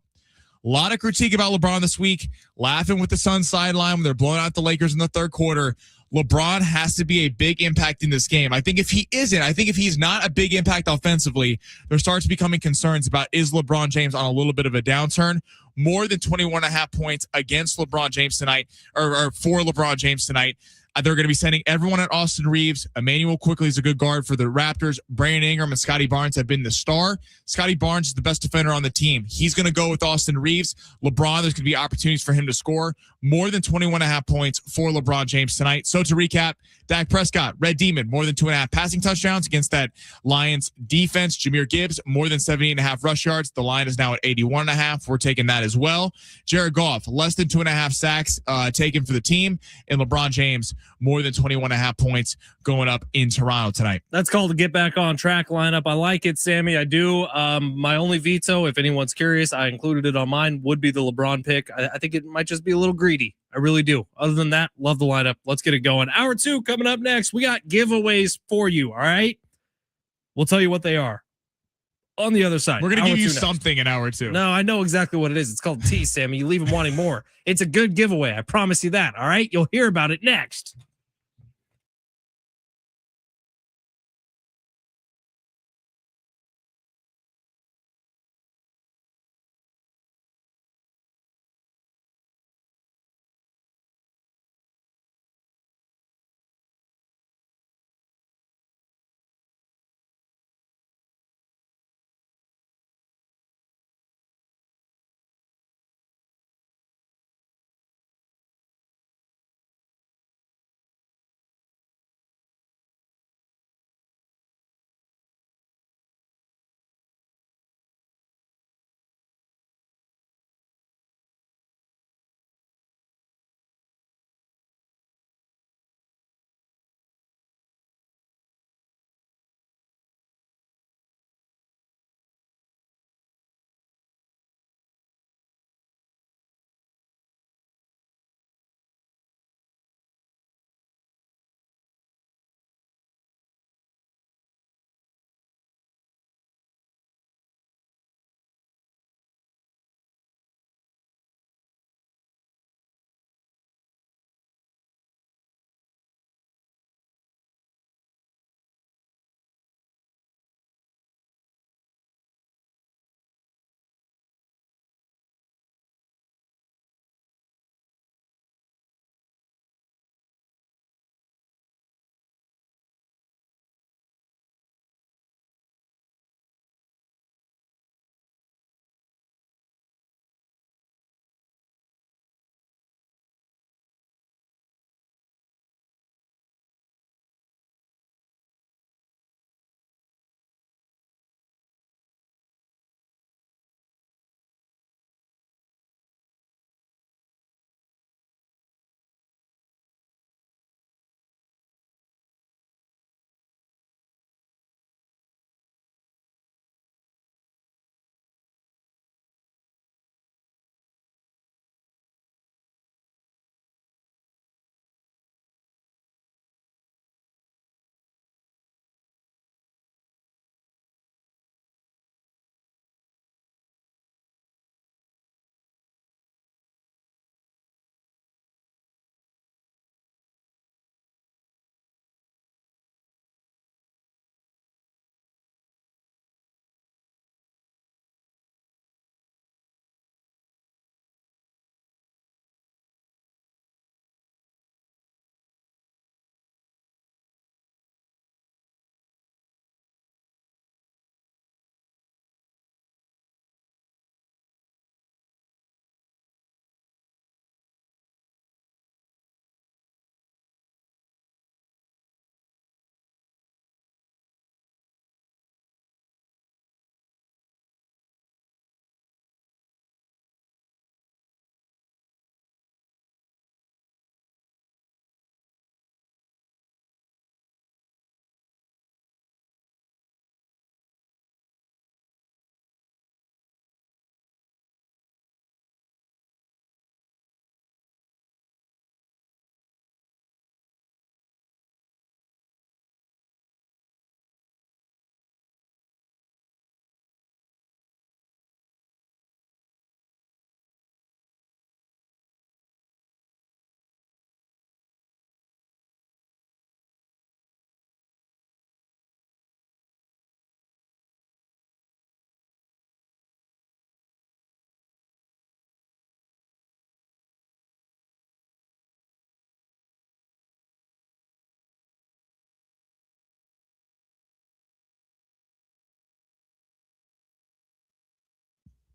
a lot of critique about LeBron this week, laughing with the Suns sideline when they're blowing out the Lakers in the third quarter. LeBron has to be a big impact in this game. I think if he's not a big impact offensively, there starts becoming concerns about, is LeBron James on a little bit of a downturn? More than 21.5 points against LeBron James tonight, or for LeBron James tonight. They're going to be sending everyone at Austin Reeves. Emmanuel Quickly is a good guard for the Raptors. Brandon Ingram and Scotty Barnes have been the star. Scotty Barnes is the best defender on the team. He's going to go with Austin Reeves. LeBron, there's going to be opportunities for him to score more than 21.5 points for LeBron James tonight. So to recap, Dak Prescott, Red Demon, more than 2.5 passing touchdowns against that Lions defense. Jahmyr Gibbs, more than 70.5 rush yards. The line is now at 81.5. We're taking that as well. Jared Goff, less than 2.5 sacks taken for the team. And LeBron James, more than 21.5 points going up in Toronto tonight. That's called a get back on track lineup. I like it, Sammy. I do. My only veto, if anyone's curious, I included it on mine, would be the LeBron pick. I think it might just be a little greedy. I really do. Other than that, love the lineup. Let's get it going. Hour 2 coming up next. We got giveaways for you. All right. We'll tell you what they are on the other side. We're going to give you something in hour 2. No, I know exactly what it is. It's called tea, Sammy. You leave them wanting more. It's a good giveaway. I promise you that. All right. You'll hear about it next.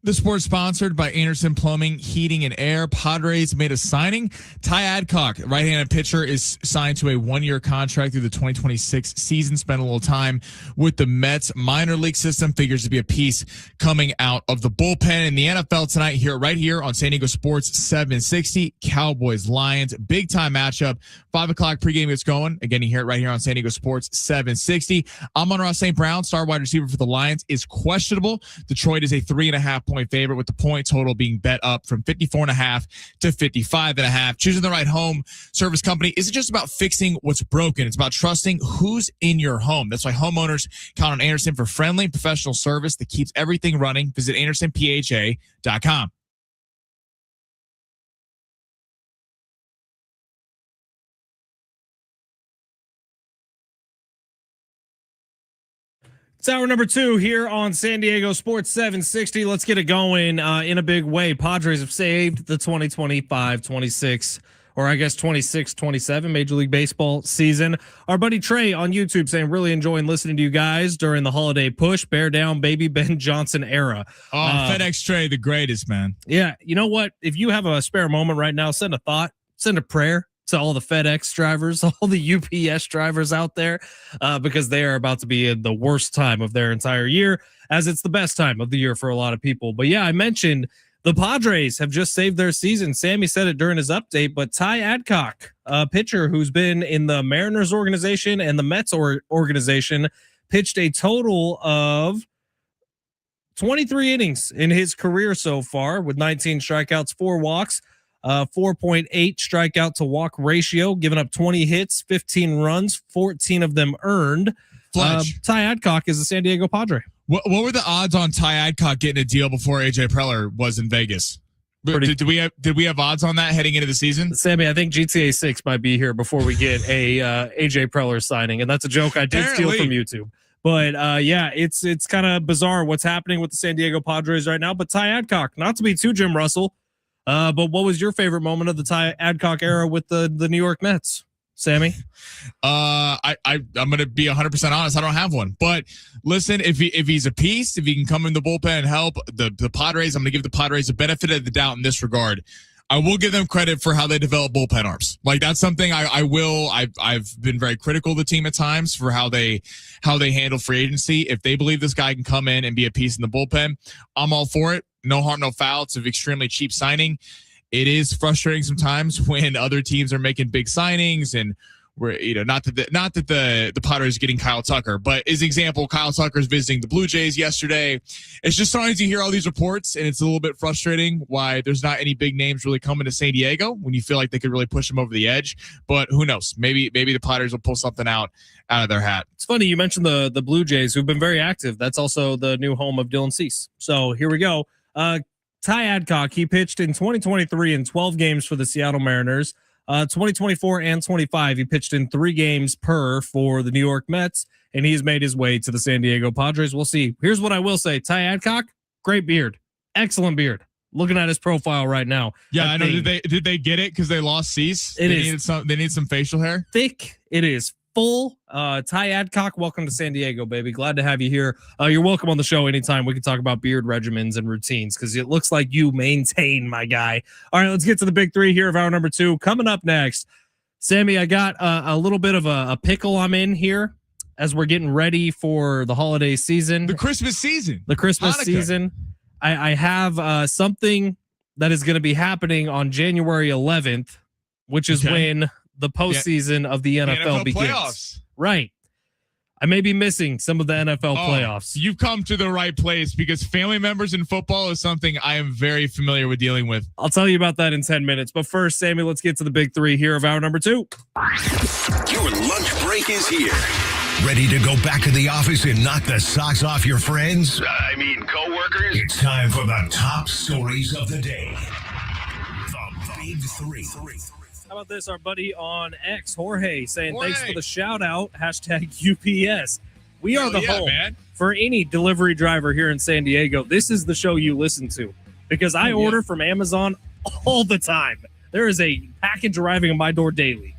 The sport's sponsored by Anderson Plumbing, Heating, and Air. Padres made a signing. Ty Adcock, right-handed pitcher, is signed to a one-year contract through the 2026 season. Spent a little time with the Mets. Minor league system figures to be a piece coming out of the bullpen. In the NFL tonight, right here on San Diego Sports 760, Cowboys-Lions. Big-time matchup. 5 o'clock pregame gets going. Again, you hear it right here on San Diego Sports 760. Amon-Ra St. Brown, star wide receiver for the Lions, is questionable. Detroit is a 3.5-point favorite, with the point total being bet up from 54.5 to 55.5. Choosing the right home service company isn't just about fixing what's broken. It's about trusting who's in your home. That's why homeowners count on Anderson for friendly and professional service that keeps everything running. Visit AndersonPHA.com. It's hour number 2 here on San Diego Sports 760. Let's get it going in a big way. Padres have saved the 2025-26, or I guess 26-27 Major League Baseball season. Our buddy Trey on YouTube saying, really enjoying listening to you guys during the holiday push. Bear down, baby Ben Johnson era. Oh, FedEx Trey, the greatest, man. Yeah, you know what? If you have a spare moment right now, send a thought, send a prayer to all the FedEx drivers, all the UPS drivers out there, because they are about to be in the worst time of their entire year, as it's the best time of the year for a lot of people. But yeah, I mentioned the Padres have just saved their season. Sammy said it during his update, but Ty Adcock, a pitcher who's been in the Mariners organization and the Mets organization, pitched a total of 23 innings in his career so far, with 19 strikeouts, 4 walks. 4.8 strikeout to walk ratio, giving up 20 hits, 15 runs, 14 of them earned. Fletch. Ty Adcock is a San Diego Padre. What were the odds on Ty Adcock getting a deal before AJ Preller was in Vegas? Did we have odds on that heading into the season? Sammy, I think GTA 6 might be here before we get a AJ Preller signing, and that's a joke I did steal from YouTube. But yeah, it's kind of bizarre what's happening with the San Diego Padres right now. But Ty Adcock, not to be too Jim Russell, but what was your favorite moment of the Ty Adcock era with the New York Mets, Sammy? I'm going to be 100% honest. I don't have one. But listen, if he's a piece, if he can come in the bullpen and help the Padres, I'm going to give the Padres the benefit of the doubt in this regard. I will give them credit for how they develop bullpen arms. Like, that's something I will. I've been very critical of the team at times for how they handle free agency. If they believe this guy can come in and be a piece in the bullpen, I'm all for it. No harm, no foul. It's an extremely cheap signing. It is frustrating sometimes when other teams are making big signings, and we're, not that the Padres are getting Kyle Tucker, but as an example, Kyle Tucker's visiting the Blue Jays yesterday. It's just sometimes you hear all these reports, and it's a little bit frustrating why there's not any big names really coming to San Diego when you feel like they could really push them over the edge. But who knows? Maybe the Padres will pull something out of their hat. It's funny you mentioned the Blue Jays, who've been very active. That's also the new home of Dylan Cease. So here we go. Ty Adcock, he pitched in 2023 in 12 games for the Seattle Mariners. 2024 and 25, he pitched in 3 games per for the New York Mets, and he's made his way to the San Diego Padres. We'll see. Here's what I will say. Ty Adcock, great beard. Excellent beard. Looking at his profile right now. Yeah, I know. Did they get it because they lost Cease? They need some facial hair. Thick. It is full. Ty Adcock, welcome to San Diego, baby. Glad to have you here. You're welcome on the show anytime. We can talk about beard regimens and routines, because it looks like you maintain, my guy. All right, let's get to the big 3 here of hour number 2. Coming up next, Sammy, I got a little bit of a pickle I'm in here as we're getting ready for the holiday season. The Christmas season. Hanukkah season. I have something that is going to be happening on January 11th, which is when the postseason of the NFL begins. Playoffs. Right. I may be missing some of the NFL playoffs. You've come to the right place, because family members in football is something I am very familiar with dealing with. I'll tell you about that in 10 minutes. But first, Sammy, let's get to the big 3 here of hour number 2. Your lunch break is here. Ready to go back to the office and knock the socks off your friends? Coworkers? It's time for the top stories of the day. The Big 3. How about this? Our buddy on X, Jorge, saying thanks for the shout out. #UPS. We are the home for any delivery driver here in San Diego. This is the show you listen to, because I order from Amazon all the time. There is a package arriving at my door daily.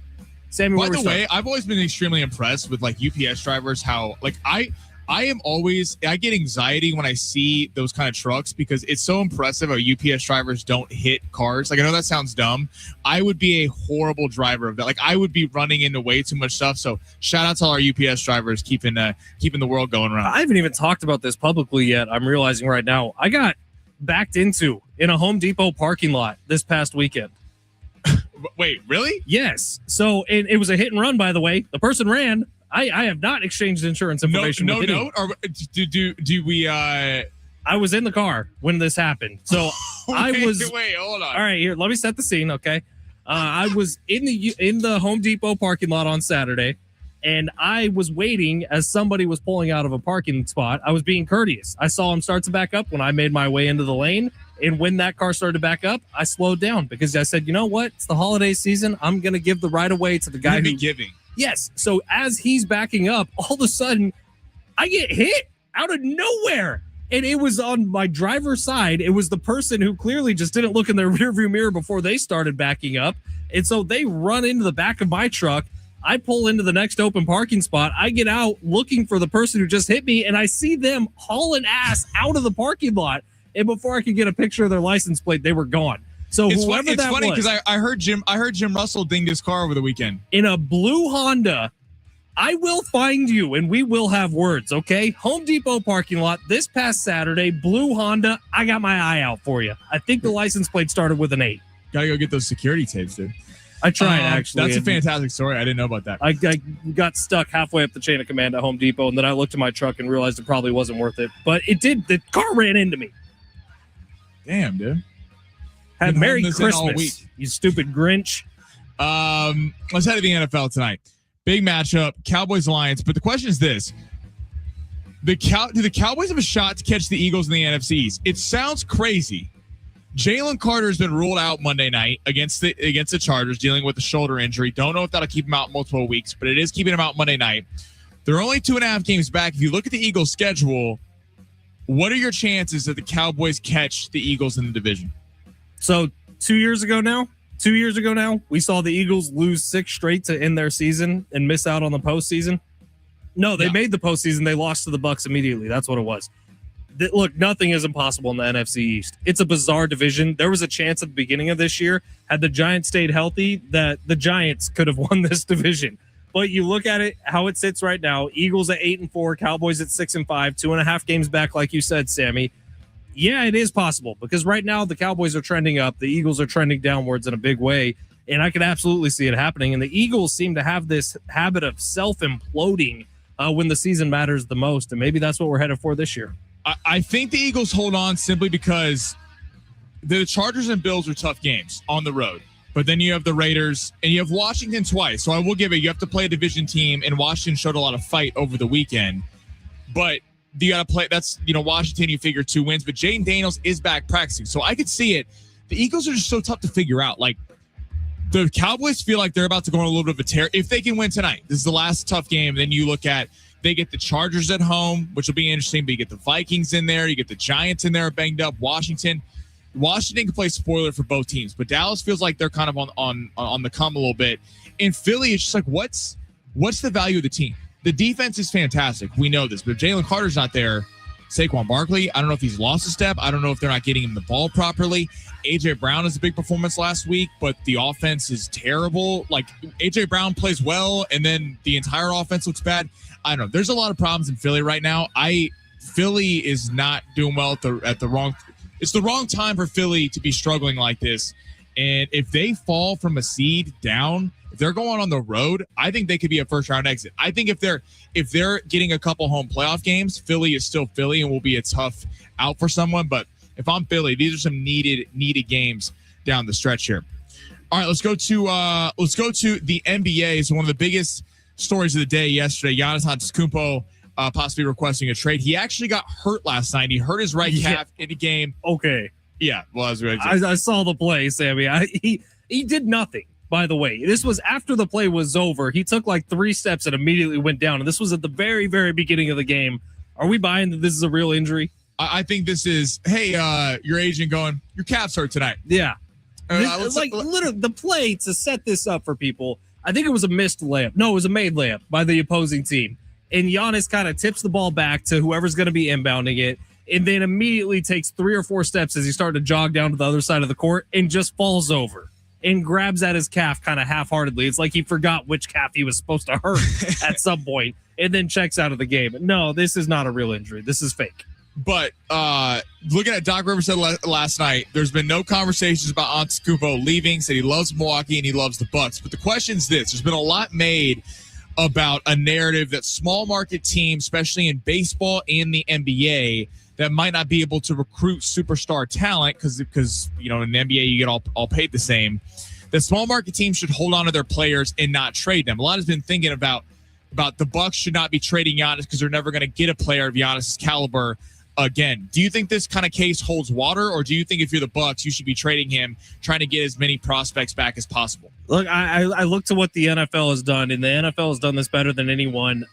Sammy, by the way, I've always been extremely impressed with like UPS drivers. How like I I get anxiety when I see those kind of trucks because it's so impressive how UPS drivers don't hit cars. Like, I know that sounds dumb. I would be a horrible driver of that. Like, I would be running into way too much stuff. So shout out to all our UPS drivers keeping the world going around. I haven't even talked about this publicly yet. I'm realizing right now I got backed into in a Home Depot parking lot this past weekend. Wait, really? Yes. So it was a hit and run, by the way. The person ran. I have not exchanged insurance information. No with note. Or do we? I was in the car when this happened. So Wait, hold on. All right, here. Let me set the scene. Okay. I was in the Home Depot parking lot on Saturday, and I was waiting as somebody was pulling out of a parking spot. I was being courteous. I saw him start to back up when I made my way into the lane. And when that car started to back up, I slowed down because I said, you know what? It's the holiday season. I'm going to give the right of way to the guy who's giving. Yes. So as he's backing up, all of a sudden, I get hit out of nowhere. And it was on my driver's side. It was the person who clearly just didn't look in their rearview mirror before they started backing up. And so they run into the back of my truck. I pull into the next open parking spot. I get out looking for the person who just hit me, and I see them hauling ass out of the parking lot. And before I could get a picture of their license plate, they were gone. So it's whoever that funny was, because I heard Jim Russell dinged his car over the weekend in a blue Honda. I will find you and we will have words, okay? Home Depot parking lot this past Saturday, blue Honda. I got my eye out for you. I think the license plate started with an 8. Gotta go get those security tapes, dude. I tried, actually. That's a fantastic story. I didn't know about that. I got stuck halfway up the chain of command at Home Depot, and then I looked at my truck and realized it probably wasn't worth it. But it did. The car ran into me. Damn, dude. Had Merry Christmas, you stupid Grinch. Let's head to the NFL tonight. Big matchup, Cowboys-Lions. But the question is this. Do the Cowboys have a shot to catch the Eagles in the NFC East? It sounds crazy. Jalen Carter has been ruled out Monday night against the Chargers, dealing with a shoulder injury. Don't know if that'll keep him out multiple weeks, but it is keeping him out Monday night. They're only 2.5 games back. If you look at the Eagles' schedule, what are your chances that the Cowboys catch the Eagles in the division? So 2 years ago now, we saw the Eagles lose 6 straight to end their season and miss out on the postseason. No, they made the postseason. They lost to the Bucs immediately. That's what it was. Look, nothing is impossible in the NFC East. It's a bizarre division. There was a chance at the beginning of this year, had the Giants stayed healthy, that the Giants could have won this division. But you look at it, how it sits right now, Eagles at 8-4, Cowboys at 6-5, 2.5 games back, like you said, Sammy. Yeah, it is possible because right now the Cowboys are trending up. The Eagles are trending downwards in a big way, and I could absolutely see it happening. And the Eagles seem to have this habit of self-imploding when the season matters the most, and maybe that's what we're headed for this year. I think the Eagles hold on simply because the Chargers and Bills are tough games on the road. But then you have the Raiders and you have Washington twice. So I will give it, you have to play a division team, and Washington showed a lot of fight over the weekend. But you got to play, that's, Washington, you figure 2 wins. But Jaden Daniels is back practicing. So I could see it. The Eagles are just so tough to figure out. Like, the Cowboys feel like they're about to go on a little bit of a tear. If they can win tonight, this is the last tough game. Then you look at, they get the Chargers at home, which will be interesting, but you get the Vikings in there. You get the Giants in there banged up. Washington can play spoiler for both teams, but Dallas feels like they're kind of on the come a little bit. In Philly, it's just like, what's the value of the team? The defense is fantastic. We know this, but if Jalen Carter's not there, Saquon Barkley, I don't know if he's lost a step. I don't know if they're not getting him the ball properly. A.J. Brown has a big performance last week, but the offense is terrible. Like, A.J. Brown plays well, and then the entire offense looks bad. I don't know. There's a lot of problems in Philly right now. Philly is not doing well at the wrong. It's the wrong time for Philly to be struggling like this. And if they fall from a seed down, if they're going on the road, I think they could be a first round exit. I think if they're getting a couple home playoff games, Philly is still Philly and will be a tough out for someone. But if I'm Philly, these are some needed games down the stretch here. All right, let's go to the NBA. So one of the biggest stories of the day yesterday, Giannis Antetokounmpo possibly requesting a trade. He actually got hurt last night. He hurt his right calf in a game. Okay. Yeah, well, I saw the play, Sammy. He did nothing, by the way. This was after the play was over. He took like 3 steps and immediately went down. And this was at the very, very beginning of the game. Are we buying that this is a real injury? I think this is, hey, your agent going, your calf's hurt tonight. Yeah. Literally, the play to set this up for people, I think it was a missed layup. No, it was a made layup by the opposing team. and Giannis kind of tips the ball back to whoever's going to be inbounding it, and then immediately takes 3 or 4 steps as he started to jog down to the other side of the court and just falls over and grabs at his calf kind of half-heartedly. It's like he forgot which calf he was supposed to hurt at some point and then checks out of the game. No, this is not a real injury. This is fake. But looking at Doc Rivers said last night, there's been no conversations about Antetokounmpo leaving. Said he loves Milwaukee and he loves the Bucks. But the question's this: there's been a lot made about a narrative that small market teams, especially in baseball and the NBA, that might not be able to recruit superstar talent because in the NBA you get all paid the same. The small market teams should hold on to their players and not trade them. A lot has been thinking about the Bucks should not be trading Giannis because they're never going to get a player of Giannis's caliber again. Do you think this kind of case holds water, or do you think if you're the Bucks, you should be trading him, trying to get as many prospects back as possible? Look, I look to what the NFL has done, and the NFL has done this better than anyone.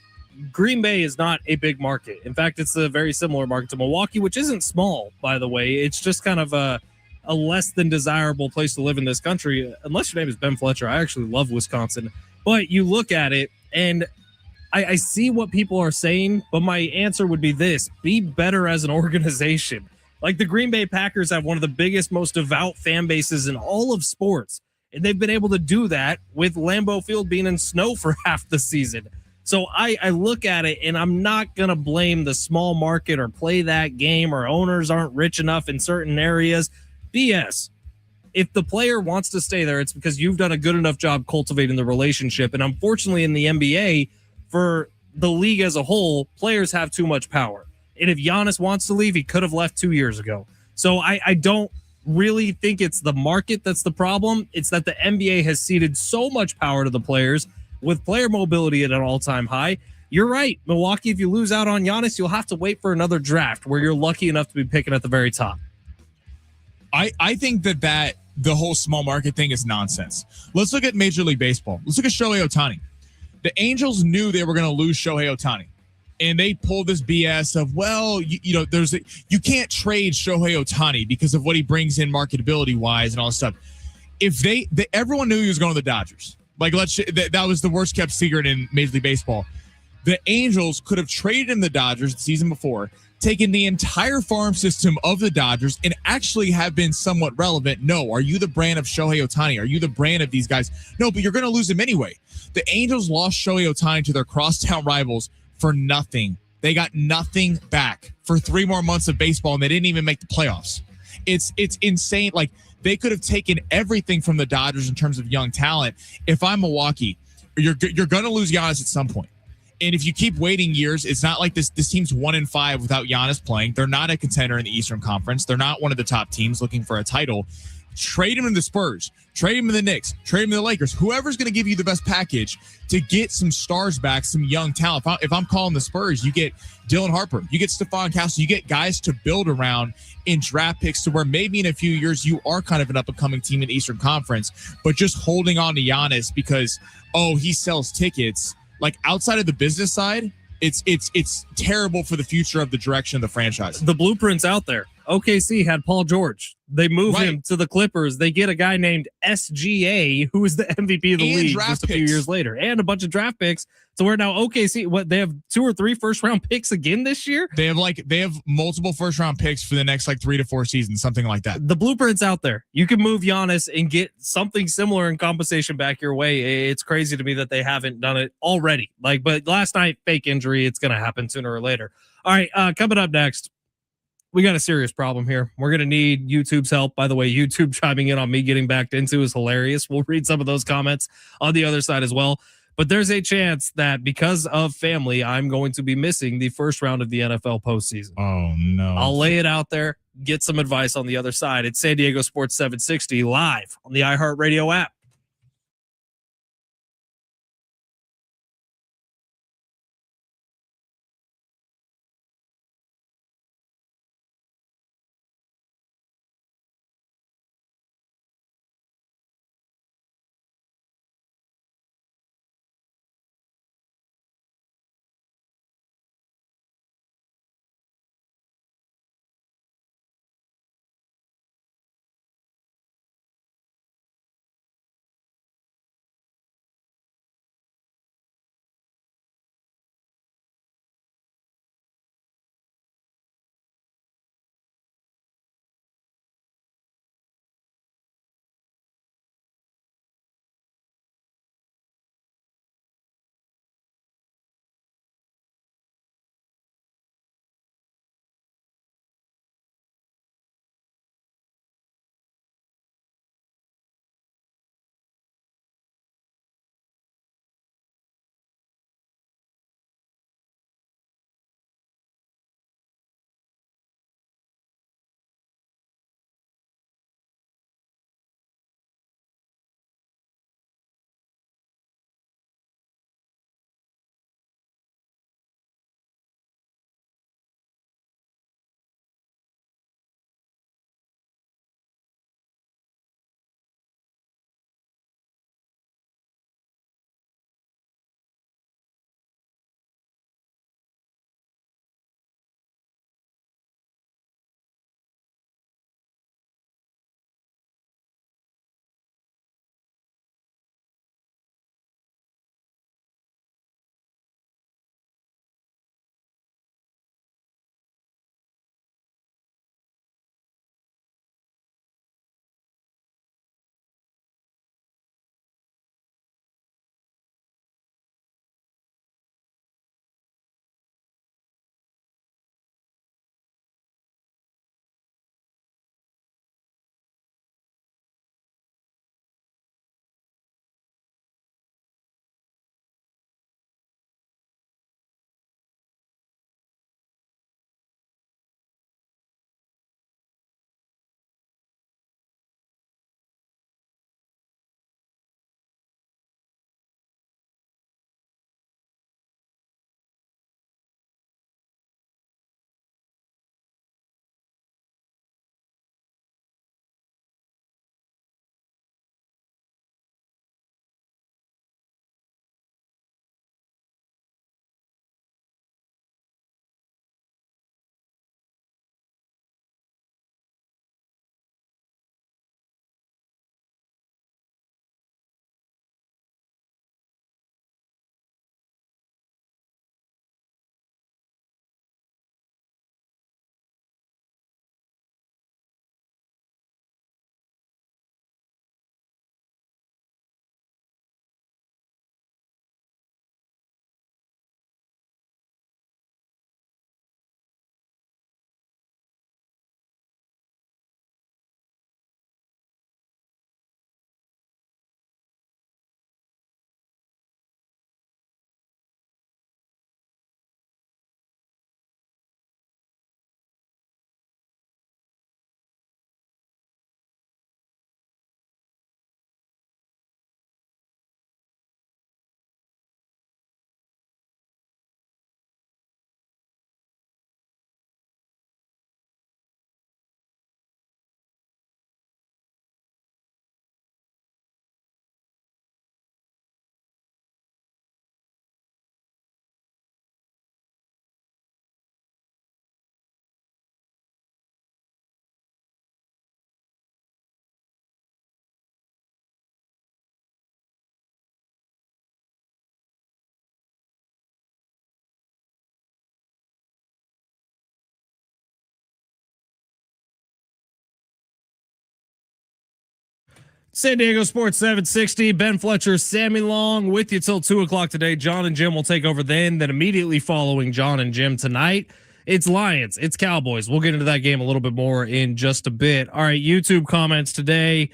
Green Bay is not a big market. In fact, it's a very similar market to Milwaukee, which isn't small, by the way. It's just kind of a less than desirable place to live in this country, unless your name is Ben Fletcher. I actually love Wisconsin. But you look at it, and I see what people are saying, but my answer would be this: be better as an organization. Like the Green Bay Packers have one of the biggest, most devout fan bases in all of sports, and they've been able to do that with Lambeau Field being in snow for half the season. So I look at it, and I'm not going to blame the small market or play that game or owners aren't rich enough in certain areas. BS. If the player wants to stay there, it's because you've done a good enough job cultivating the relationship. And unfortunately, in the NBA, for the league as a whole, players have too much power. And if Giannis wants to leave, he could have left 2 years ago. So I don't really think it's the market that's the problem. It's that the NBA has ceded so much power to the players with player mobility at an all-time high. You're right, Milwaukee, if you lose out on Giannis, you'll have to wait for another draft where you're lucky enough to be picking at the very top. I think that the whole small market thing is nonsense. Let's look at Major League Baseball. Let's look at Shohei Ohtani. The Angels knew they were going to lose Shohei Ohtani, and they pulled this BS of, well, you can't trade Shohei Ohtani because of what he brings in marketability wise and all this stuff. If everyone knew he was going to the Dodgers. Like that was the worst kept secret in Major League Baseball. The Angels could have traded him the Dodgers the season before, taken the entire farm system of the Dodgers, and actually have been somewhat relevant. No, are you the brand of Shohei Ohtani? Are you the brand of these guys? No, but you're going to lose him anyway. The Angels lost Shohei Ohtani to their crosstown rivals for nothing. They got nothing back for 3 more months of baseball, and they didn't even make the playoffs. It's insane. Like, they could have taken everything from the Dodgers in terms of young talent. If I'm Milwaukee, you're going to lose Giannis at some point. And if you keep waiting years, it's not like this team's 1-5 without Giannis playing. They're not a contender in the Eastern Conference. They're not one of the top teams looking for a title. Trade him to the Spurs. Trade him to the Knicks. Trade him to the Lakers. Whoever's going to give you the best package to get some stars back, some young talent. If I'm calling the Spurs, you get Dylan Harper. You get Stephon Castle. You get guys to build around in draft picks to where maybe in a few years you are kind of an up-and-coming team in the Eastern Conference. But just holding on to Giannis because, he sells tickets. Like, outside of the business side, it's terrible for the future of the direction of the franchise. The blueprint's out there. OKC had Paul George. They move him to the Clippers. They get a guy named SGA, who is the MVP of the league just a few years later, and a bunch of draft picks. So we're now OKC. They have 2 or 3 first-round picks again this year? They have multiple first-round picks for the next 3 to 4 seasons, something like that. The blueprint's out there. You can move Giannis and get something similar in compensation back your way. It's crazy to me that they haven't done it already. But last night, fake injury. It's going to happen sooner or later. All right, coming up next, we got a serious problem here. We're going to need YouTube's help. By the way, YouTube chiming in on me getting backed into is hilarious. We'll read some of those comments on the other side as well. But there's a chance that because of family, I'm going to be missing the first round of the NFL postseason. Oh, no. I'll lay it out there, get some advice on the other side. It's San Diego Sports 760 live on the iHeartRadio app. San Diego Sports 760, Ben Fletcher, Sammy Long with you till 2 o'clock today. John and Jim will take over then immediately following John and Jim tonight, it's Lions, it's Cowboys. We'll get into that game a little bit more in just a bit. All right, YouTube comments today.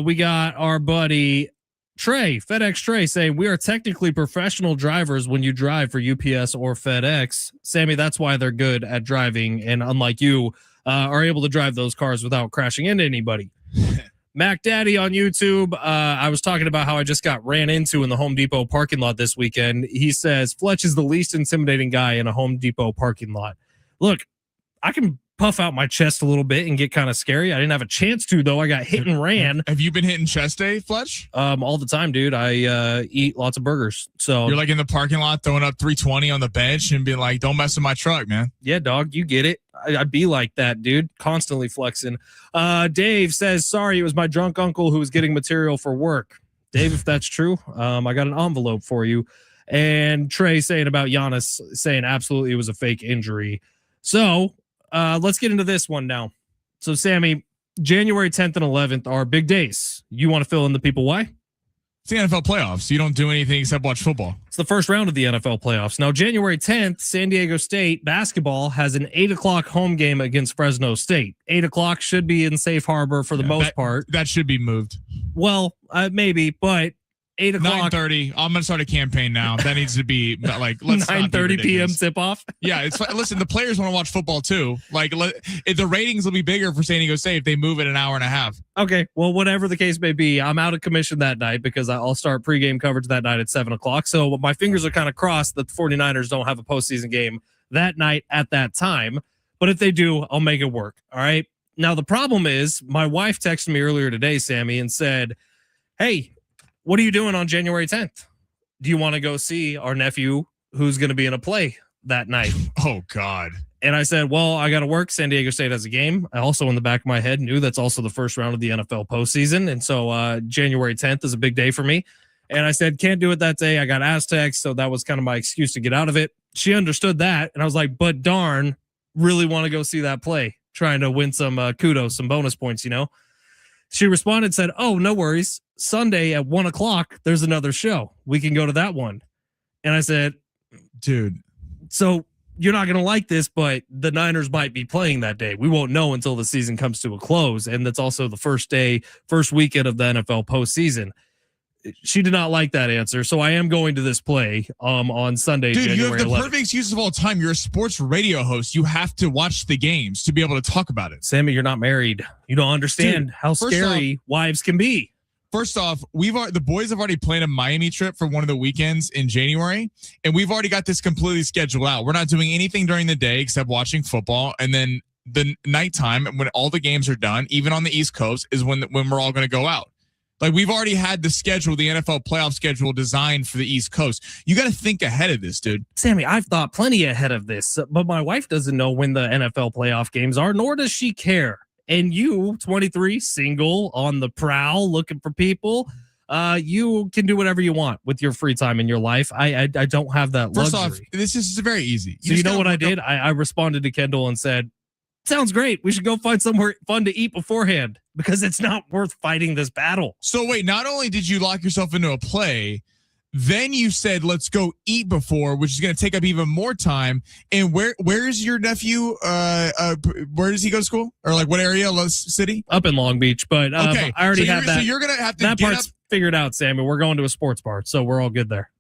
We got our buddy Trey, FedEx Trey, saying we are technically professional drivers when you drive for UPS or FedEx. Sammy, that's why they're good at driving, and unlike you, are able to drive those cars without crashing into anybody. Mac Daddy on YouTube. I was talking about how I just got ran into in the Home Depot parking lot this weekend. He says Fletch is the least intimidating guy in a Home Depot parking lot. Look, I can puff out my chest a little bit and get kind of scary. I didn't have a chance to, though. I got hit and ran. Have you been hitting chest day, Fletch? All the time, dude. I eat lots of burgers. So you're like in the parking lot throwing up 320 on the bench and being like, don't mess with my truck, man. Yeah, dog, you get it. I'd be like that, dude. Constantly flexing. Dave says, sorry, it was my drunk uncle who was getting material for work. Dave, if that's true, I got an envelope for you. And Trey saying about Giannis, saying absolutely it was a fake injury. So let's get into this one now. So, Sammy, January 10th and 11th are big days. You want to fill in the people why? It's the NFL playoffs. You don't do anything except watch football. It's the first round of the NFL playoffs. Now, January 10th, San Diego State basketball has an 8 o'clock home game against Fresno State. 8 o'clock should be in safe harbor for the most part. That should be moved. Well, maybe, but 8 o'clock. 9:30. I'm going to start a campaign now. That needs to be like, let's 9:30 p.m. tip off. Yeah, it's listen, the players want to watch football too. Like the ratings will be bigger for San Diego State if they move it an hour and a half. Okay, well, whatever the case may be, I'm out of commission that night because I'll start pregame coverage that night at 7 o'clock. So my fingers are kind of crossed that the 49ers don't have a postseason game that night at that time. But if they do, I'll make it work. All right. Now, the problem is my wife texted me earlier today, Sammy, and said, hey, what are you doing on January 10th? Do you want to go see our nephew who's going to be in a play that night? Oh, God. And I said, well, I got to work. San Diego State has a game. I also, in the back of my head, knew that's also the first round of the NFL postseason. And so January 10th is a big day for me. And I said, can't do it that day. I got Aztecs. So that was kind of my excuse to get out of it. She understood that. And I was like, but darn, really want to go see that play, trying to win some kudos, some bonus points, you know? She responded, said, oh, no worries. Sunday at 1 o'clock, there's another show. We can go to that one. And I said, dude, so you're not going to like this, but the Niners might be playing that day. We won't know until the season comes to a close. And that's also the first weekend of the NFL postseason. She did not like that answer. So I am going to this play on Sunday, dude, January you have the 11th. perfect excuse of all time. You're a sports radio host. You have to watch the games to be able to talk about it. Sammy, you're not married. You don't understand how scary wives can be. First off, the boys have already planned a Miami trip for one of the weekends in January, and we've already got this completely scheduled out. We're not doing anything during the day except watching football, and then the nighttime, when all the games are done, even on the East Coast, is when we're all going to go out. Like, we've already had the schedule, the NFL playoff schedule designed for the East Coast. You got to think ahead of this, dude. Sammy, I've thought plenty ahead of this, but my wife doesn't know when the NFL playoff games are, nor does she care. And you, 23, single, on the prowl, looking for people, you can do whatever you want with your free time in your life. I don't have that luxury. First off, this is very easy. So you know what I did? I responded to Kendall and said, sounds great. We should go find somewhere fun to eat beforehand because it's not worth fighting this battle. So wait, not only did you lock yourself into a play, then you said, let's go eat before, which is going to take up even more time. And where is your nephew? Where does he go to school? Or like what area? City? Up in Long Beach. But okay. I already had that. So you're going to have to that get part's figured out, Sammy. We're going to a sports bar, so we're all good there.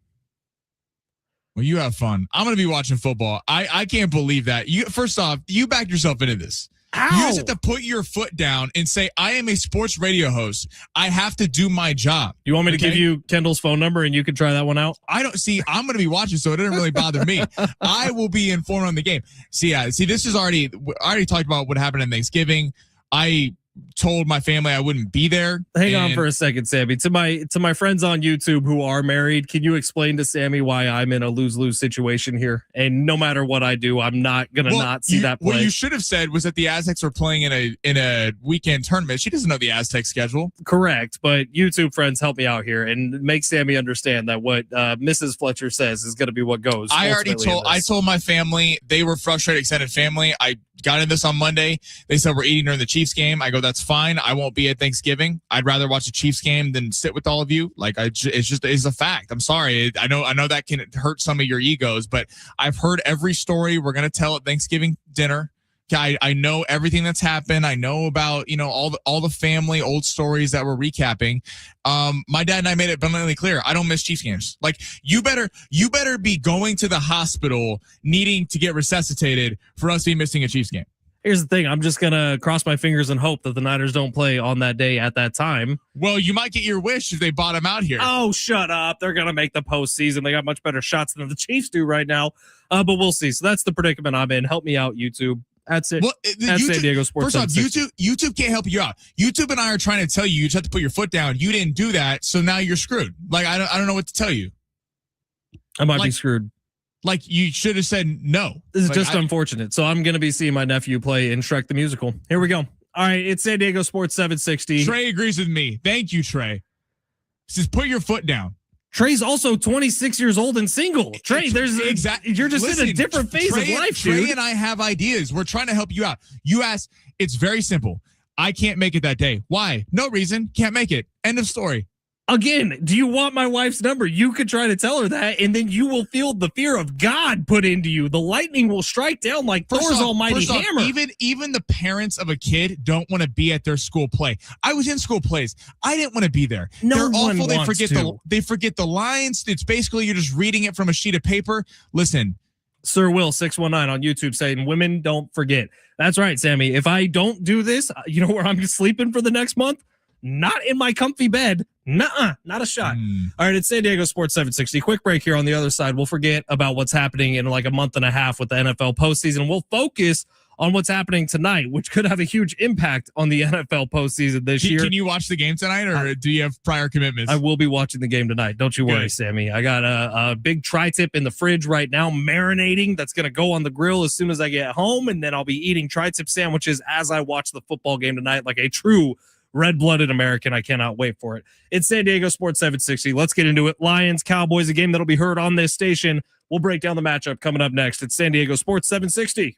Well, you have fun. I'm going to be watching football. I can't believe that. First off, you backed yourself into this. Ow. You just have to put your foot down and say, I am a sports radio host. I have to do my job. You want me to give you Kendall's phone number and you can try that one out? I'm going to be watching, so it doesn't really bother me. I will be informed on the game. See, this is I already talked about what happened in Thanksgiving. I told my family I wouldn't be there. Hang on for a second, Sammy. To my friends on YouTube who are married, can you explain to Sammy why I'm in a lose-lose situation here? And no matter what I do, I'm not gonna not see that play. What you should have said was that the Aztecs were playing in a weekend tournament. She doesn't know the Aztec schedule. Correct, but YouTube friends, help me out here and make Sammy understand that what Mrs. Fletcher says is going to be what goes. I told my family. They were frustrated, extended family. I got in this on Monday. They said we're eating during the Chiefs game. I go, that's fine. I won't be at Thanksgiving. I'd rather watch a Chiefs game than sit with all of you. Like, it's a fact. I'm sorry. I know that can hurt some of your egos, but I've heard every story we're going to tell at Thanksgiving dinner. I know everything that's happened. I know about, all the family old stories that we're recapping. My dad and I made it abundantly clear. I don't miss Chiefs games. Like, you better be going to the hospital needing to get resuscitated for us to be missing a Chiefs game. Here's the thing. I'm just going to cross my fingers and hope that the Niners don't play on that day at that time. Well, you might get your wish if they bottom out here. Oh, shut up. They're going to make the postseason. They got much better shots than the Chiefs do right now. But we'll see. So that's the predicament I'm in. Help me out, YouTube. That's it. Well, that's San Diego Sports. First off, YouTube can't help you out. YouTube and I are trying to tell you just have to put your foot down. You didn't do that, so now you're screwed. Like, I don't know what to tell you. I might be screwed. Like, you should have said no. This is just unfortunate. So I'm going to be seeing my nephew play in Shrek the Musical. Here we go. All right, it's San Diego Sports 760. Trey agrees with me. Thank you, Trey. Says put your foot down. Trey's also 26 years old and single. Trey, you're just in a different phase of life, Trey dude. and I have ideas. We're trying to help you out. You ask, it's very simple. I can't make it that day. Why? No reason. Can't make it. End of story. Again, do you want my wife's number? You could try to tell her that, and then you will feel the fear of God put into you. The lightning will strike down like Thor's almighty hammer. Even the parents of a kid don't want to be at their school play. I was in school plays. I didn't want to be there. They're awful. They forget the lines. It's basically you're just reading it from a sheet of paper. Listen. Sir Will 619 on YouTube saying women don't forget. That's right, Sammy. If I don't do this, you know where I'm sleeping for the next month? Not in my comfy bed. Nuh-uh, not a shot. All right, it's San Diego Sports 760. Quick break here on the other side. We'll forget about what's happening in like a month and a half with the NFL postseason. We'll focus on what's happening tonight, which could have a huge impact on the NFL postseason this year. Can you watch the game tonight, or do you have prior commitments? I will be watching the game tonight. Don't you worry, Sammy. I got a big tri-tip in the fridge right now, marinating. That's going to go on the grill as soon as I get home, and then I'll be eating tri-tip sandwiches as I watch the football game tonight like a true red-blooded American. I cannot wait for it. It's San Diego Sports 760. Let's get into it. Lions, Cowboys, a game that'll be heard on this station. We'll break down the matchup coming up next. It's San Diego Sports 760.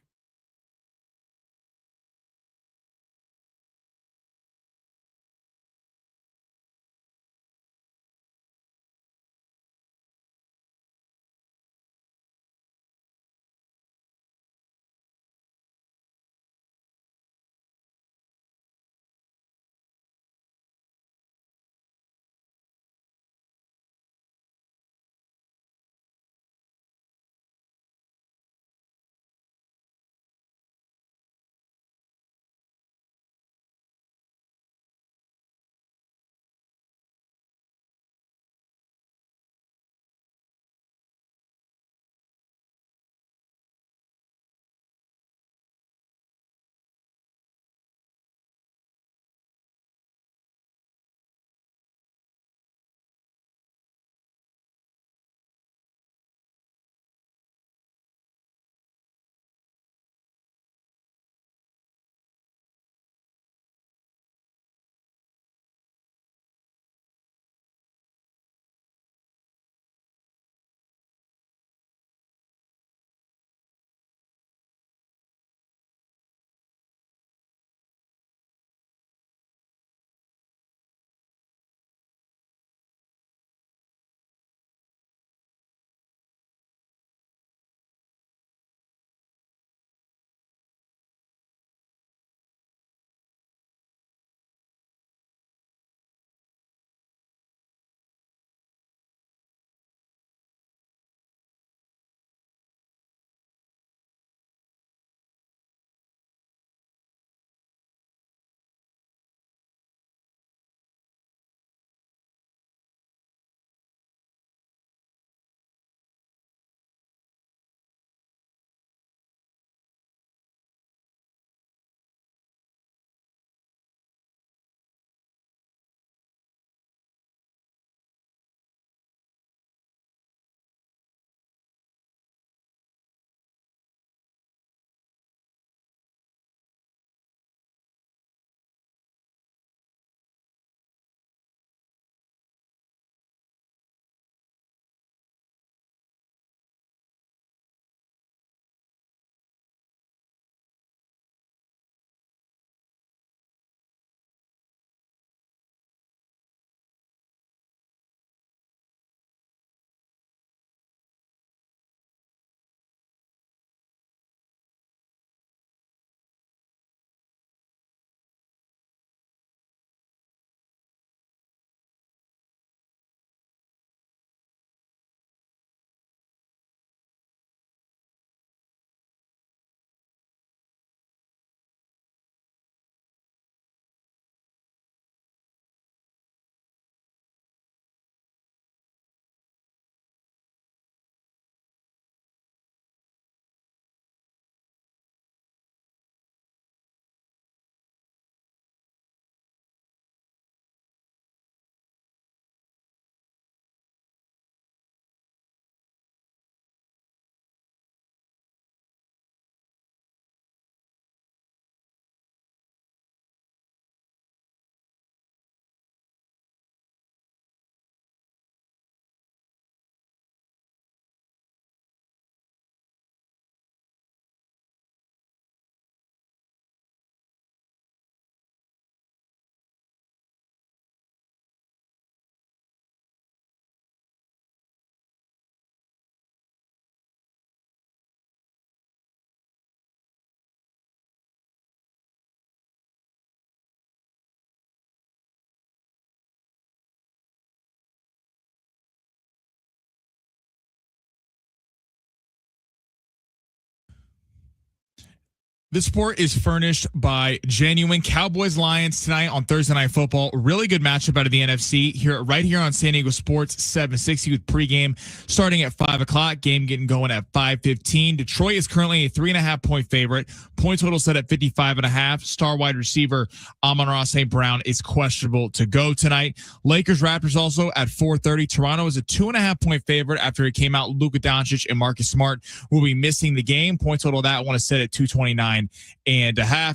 This sport is furnished by Genuine. Cowboys Lions tonight on Thursday Night Football. Really good matchup out of the NFC right here on San Diego Sports 760 with pregame starting at 5 o'clock. Game getting going at 5:15. Detroit is currently a 3.5 point favorite. Point total set at 55.5. Star wide receiver Amon-Ra St. Brown is questionable to go tonight. Lakers Raptors also at 4:30. Toronto is a 2.5 point favorite after it came out Luka Doncic and Marcus Smart will be missing the game. Point total of that one is set at 229.5.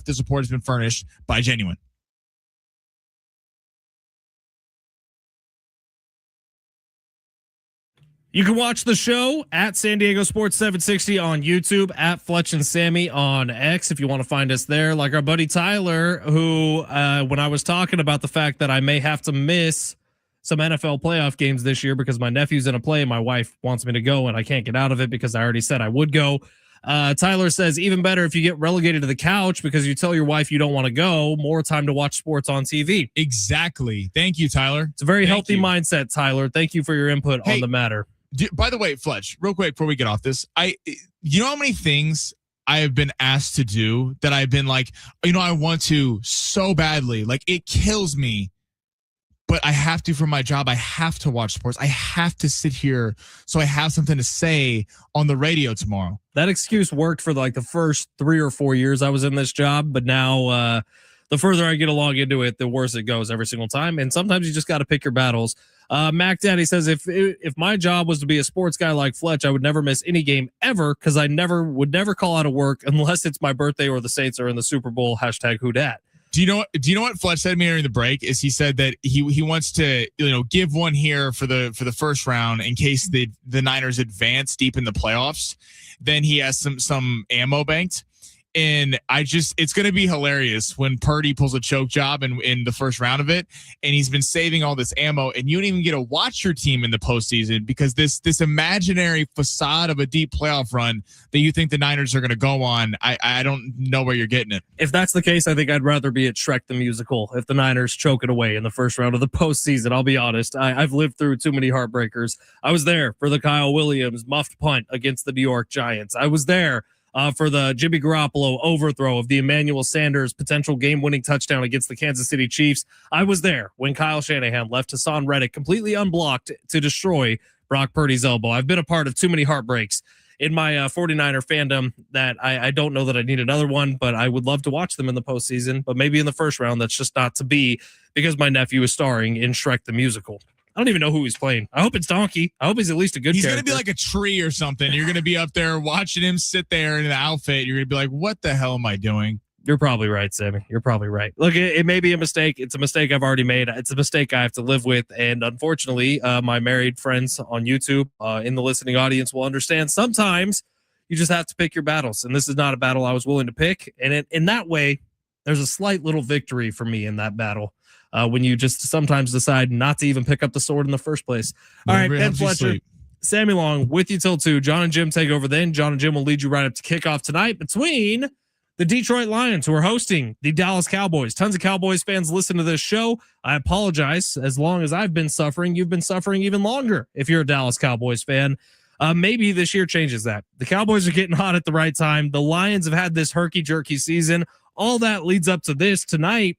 The support has been furnished by Genuine. You can watch the show at San Diego Sports 760 on YouTube, at Fletch and Sammy on X if you want to find us there. Like our buddy Tyler, who when I was talking about the fact that I may have to miss some NFL playoff games this year because my nephew's in a play and my wife wants me to go and I can't get out of it because I already said I would go. Tyler says, even better if you get relegated to the couch because you tell your wife you don't want to go, more time to watch sports on TV. Exactly. Thank you, Tyler. It's a very healthy mindset, Tyler. Thank you for your input on the matter. By the way, Fletch, real quick before we get off this, you know how many things I have been asked to do that I've been like, I want to so badly, like it kills me. But I have to for my job. I have to watch sports. I have to sit here so I have something to say on the radio tomorrow. That excuse worked for like the first 3 or 4 years I was in this job. But now the further I get along into it, the worse it goes every single time. And sometimes you just got to pick your battles. Mac Daddy says, if my job was to be a sports guy like Fletch, I would never miss any game ever because I would never call out of work unless it's my birthday or the Saints are in the Super Bowl. #whodat. Do you know what Fletch said to me during the break? Is he said that he wants to give one here for the first round in case the Niners advance deep in the playoffs. Then he has some ammo banked. And it's going to be hilarious when Purdy pulls a choke job in the first round of it. And he's been saving all this ammo and you don't even get to watch your team in the postseason because this imaginary facade of a deep playoff run that you think the Niners are going to go on. I don't know where you're getting it. If that's the case, I think I'd rather be at Shrek the Musical if the Niners choke it away in the first round of the postseason. I'll be honest. I've lived through too many heartbreakers. I was there for the Kyle Williams muffed punt against the New York Giants. I was there for the Jimmy Garoppolo overthrow of the Emmanuel Sanders potential game-winning touchdown against the Kansas City Chiefs. I was there when Kyle Shanahan left Hassan Reddick completely unblocked to destroy Brock Purdy's elbow. I've been a part of too many heartbreaks in my 49er fandom that I don't know that I need another one, but I would love to watch them in the postseason. But maybe in the first round, that's just not to be because my nephew is starring in Shrek the Musical. I don't even know who he's playing. I hope it's Donkey. I hope he's at least a good character. He's going to be like a tree or something. You're going to be up there watching him sit there in an outfit. You're going to be like, what the hell am I doing? You're probably right, Sammy. You're probably right. Look, it may be a mistake. It's a mistake I've already made. It's a mistake I have to live with. And unfortunately, my married friends on YouTube in the listening audience will understand sometimes you just have to pick your battles. And this is not a battle I was willing to pick. And in that way, there's a slight little victory for me in that battle. When you just sometimes decide not to even pick up the sword in the first place. All right, Ben Fletcher, Sammy Long with you till 2. John and Jim take over then. John and Jim will lead you right up to kickoff tonight between the Detroit Lions, who are hosting the Dallas Cowboys. Tons of Cowboys fans listen to this show. I apologize. As long as I've been suffering, you've been suffering even longer if you're a Dallas Cowboys fan. Maybe this year changes that. The Cowboys are getting hot at the right time. The Lions have had this herky-jerky season. All that leads up to this tonight,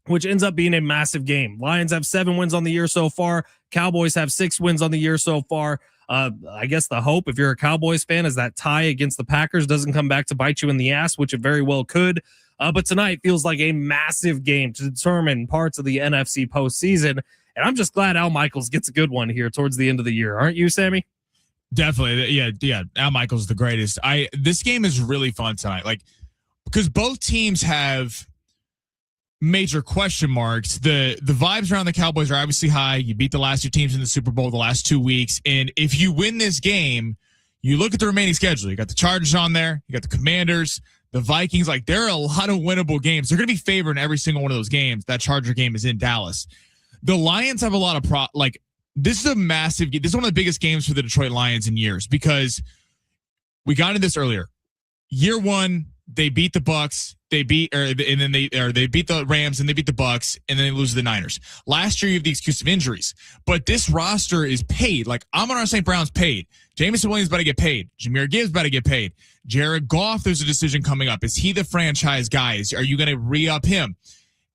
which ends up being a massive game. Lions have 7 wins on the year so far. Cowboys have 6 wins on the year so far. I guess the hope, if you're a Cowboys fan, is that tie against the Packers doesn't come back to bite you in the ass, which it very well could. But tonight feels like a massive game to determine parts of the NFC postseason. And I'm just glad Al Michaels gets a good one here towards the end of the year. Aren't you, Sammy? Definitely. Yeah. Al Michaels is the greatest. This game is really fun tonight. Like, because both teams have major question marks. The vibes around the Cowboys are obviously high. You beat the last 2 teams in the Super Bowl the last 2 weeks. And if you win this game, you look at the remaining schedule. You got the Chargers on there. You got the Commanders, the Vikings. Like, there are a lot of winnable games. They're going to be favored in every single one of those games. That Charger game is in Dallas. The Lions have a lot of this is a massive game. This is one of the biggest games for the Detroit Lions in years because we got into this earlier. Year 1, they beat the Bucs they beat they beat the Rams and they beat the Bucks and then they lose to the Niners. Last year you have the excuse of injuries, but this roster is paid. Like Amon-Ra St. Brown's paid. Jameson Williams about to get paid. Jahmyr Gibbs about to get paid. Jared Goff, there's a decision coming up. Is he the franchise guy? Are you going to re-up him?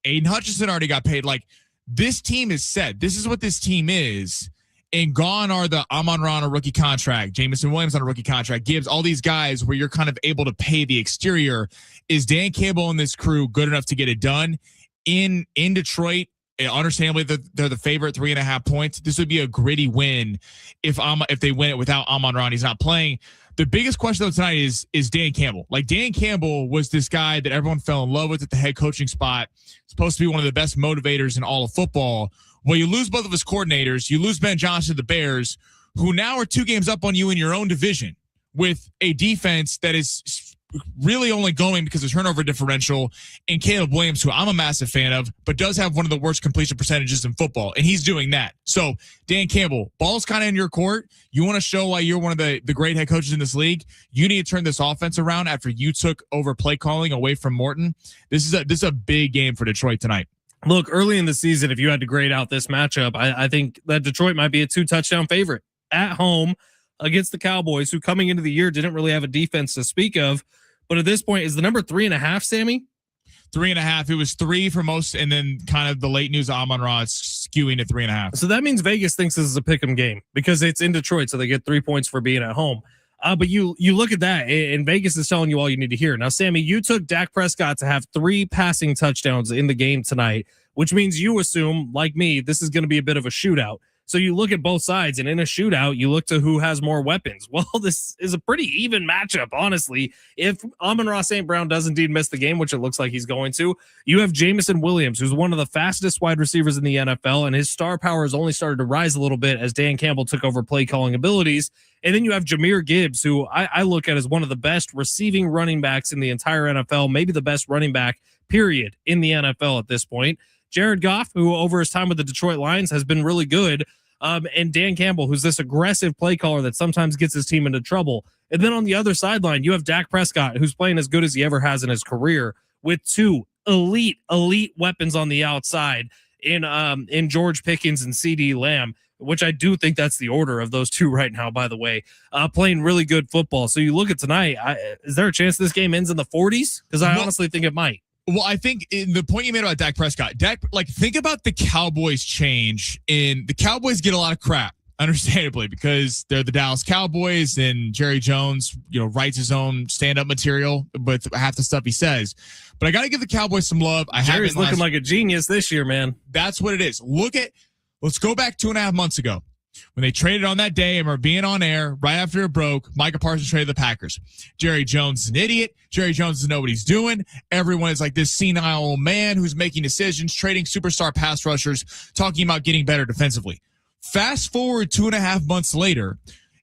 Aiden Hutchinson already got paid. Like this team is set. This is what this team is. And gone are the Amon-Ra on a rookie contract, Jameson Williams on a rookie contract, Gibbs, all these guys where you're kind of able to pay the exterior. Is Dan Campbell and this crew good enough to get it done in Detroit? Understandably, they're the favorite, 3.5 points. This would be a gritty win if they win it without Amon-Ra. He's not playing. The biggest question though tonight is Dan Campbell. Like Dan Campbell was this guy that everyone fell in love with at the head coaching spot. Supposed to be one of the best motivators in all of football. Well, you lose both of his coordinators. You lose Ben Johnson to the Bears, who now are 2 games up on you in your own division with a defense that is really only going because of turnover differential, and Caleb Williams, who I'm a massive fan of, but does have one of the worst completion percentages in football, and he's doing that. So, Dan Campbell, ball's kind of in your court. You want to show why you're one of the great head coaches in this league. You need to turn this offense around after you took over play calling away from Morton. This is a big game for Detroit tonight. Look, early in the season, if you had to grade out this matchup, I think that Detroit might be a 2-touchdown favorite at home against the Cowboys, who coming into the year didn't really have a defense to speak of. But at this point, is the number 3.5, Sammy? 3.5. It was 3 for most, and then kind of the late news of Amon-Ra skewing to 3.5. So that means Vegas thinks this is a pick'em game because it's in Detroit, so they get 3 points for being at home. But you look at that, and Vegas is telling you all you need to hear. Now, Sammy, you took Dak Prescott to have 3 passing touchdowns in the game tonight, which means you assume, like me, this is going to be a bit of a shootout. So you look at both sides, and in a shootout, you look to who has more weapons. Well, this is a pretty even matchup, honestly. If Amon-Ra St. Brown does indeed miss the game, which it looks like he's going to, you have Jameson Williams, who's one of the fastest wide receivers in the NFL, and his star power has only started to rise a little bit as Dan Campbell took over play calling abilities. And then you have Jahmyr Gibbs, who I look at as one of the best receiving running backs in the entire NFL, maybe the best running back, period, in the NFL at this point. Jared Goff, who over his time with the Detroit Lions has been really good. And Dan Campbell, who's this aggressive play caller that sometimes gets his team into trouble. And then on the other sideline, you have Dak Prescott, who's playing as good as he ever has in his career, with 2 elite weapons on the outside in George Pickens and CeeDee Lamb, which I do think that's the order of those 2 right now, by the way, playing really good football. So you look at tonight, is there a chance this game ends in the 40s? Because I honestly think it might. Well, I think the point you made about Dak Prescott, think about the Cowboys change. The Cowboys get a lot of crap, understandably, because they're the Dallas Cowboys and Jerry Jones, writes his own stand-up material with half the stuff he says. But I got to give the Cowboys some love. Jerry's looking like a genius this year, man. That's what it is. Let's go back 2.5 months ago when they traded on that day and were being on air right after it broke. Micah Parsons traded the Packers. Jerry Jones is an idiot. Jerry Jones doesn't know what he's doing. Everyone is like this senile old man who's making decisions, trading superstar pass rushers, talking about getting better defensively. Fast forward 2.5 months later,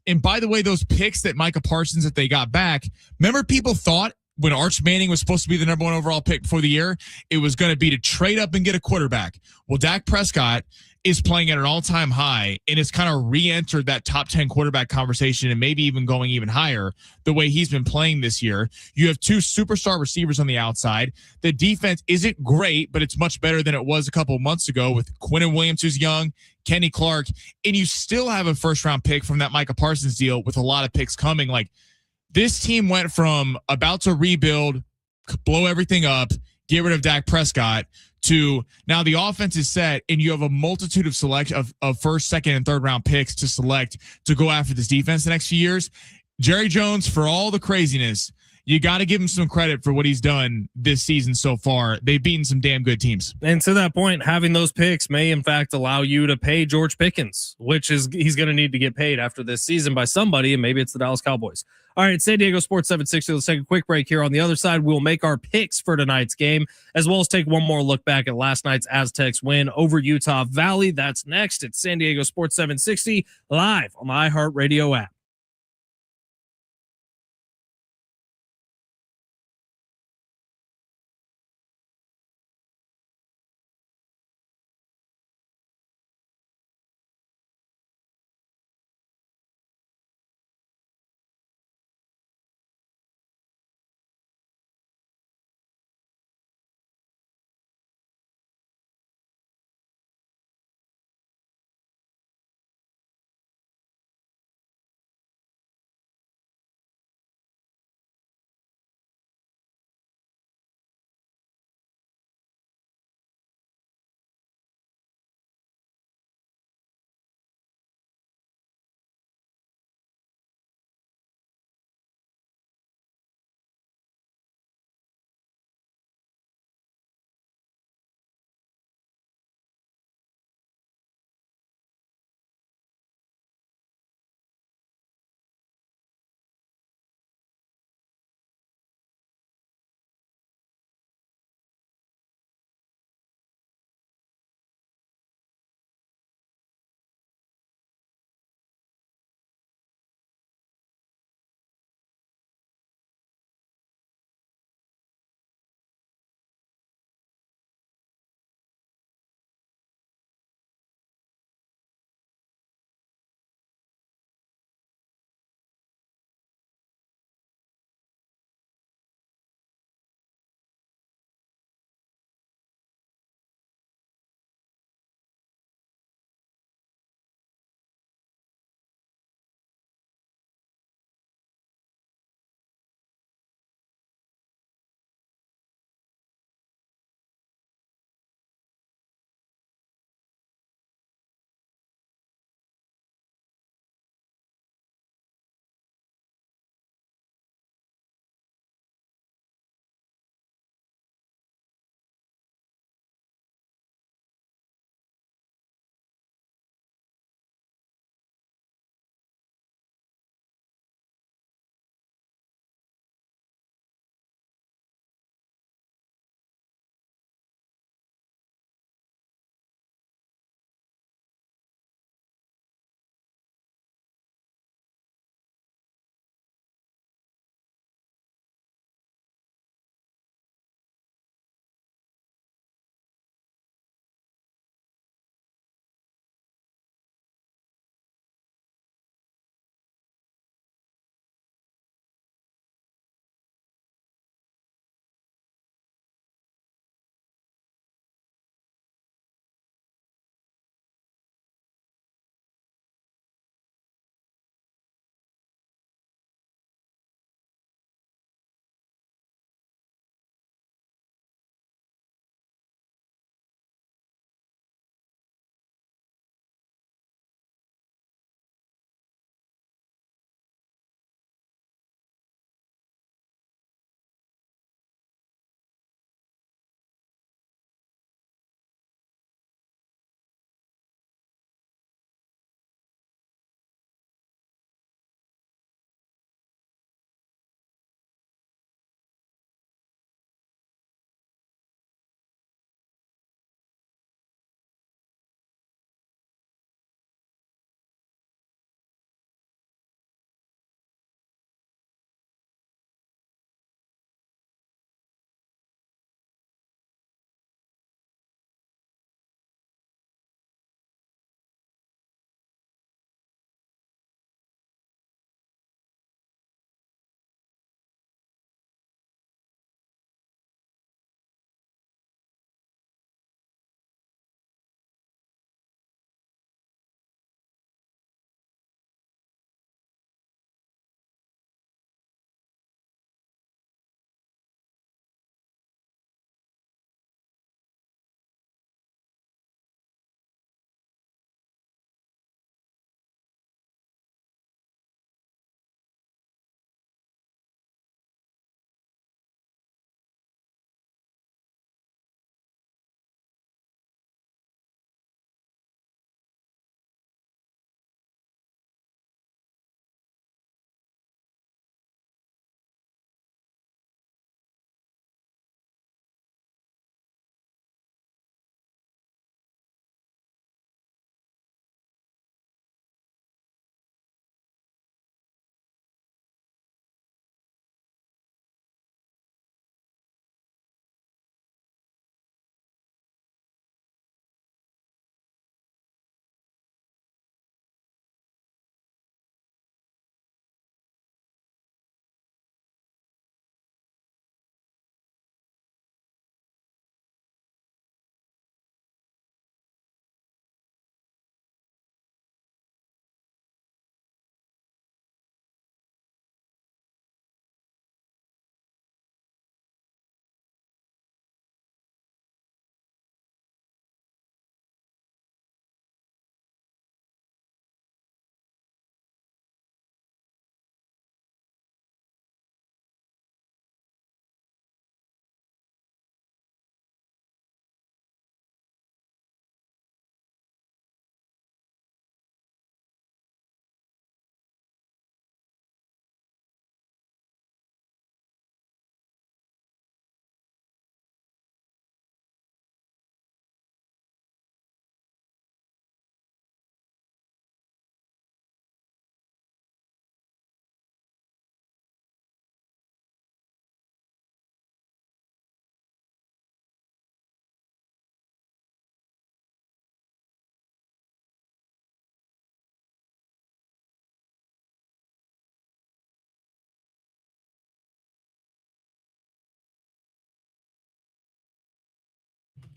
and by the way, those picks that Micah Parsons that they got back, remember people thought when Arch Manning was supposed to be the number 1 overall pick before the year, it was going to be to trade up and get a quarterback. Well, Dak Prescott is playing at an all-time high and has kind of re-entered that top 10 quarterback conversation and maybe even going even higher the way he's been playing this year. You have 2 superstar receivers on the outside. The defense isn't great, but it's much better than it was a couple of months ago with Quinnen Williams, who's young, Kenny Clark, and you still have a first-round pick from that Micah Parsons deal with a lot of picks coming. Like, this team went from about to rebuild, blow everything up, get rid of Dak Prescott, to now the offense is set and you have a multitude of first, second, and third round picks to select to go after this defense the next few years. Jerry Jones, for all the craziness, you got to give him some credit for what he's done this season so far. They've beaten some damn good teams. And to that point, having those picks may in fact allow you to pay George Pickens, which is he's going to need to get paid after this season by somebody, and maybe it's the Dallas Cowboys. All right, San Diego Sports 760. Let's take a quick break here. On the other side, we'll make our picks for tonight's game, as well as take one more look back at last night's Aztecs win over Utah Valley. That's next. It's San Diego Sports 760 live on the iHeartRadio app.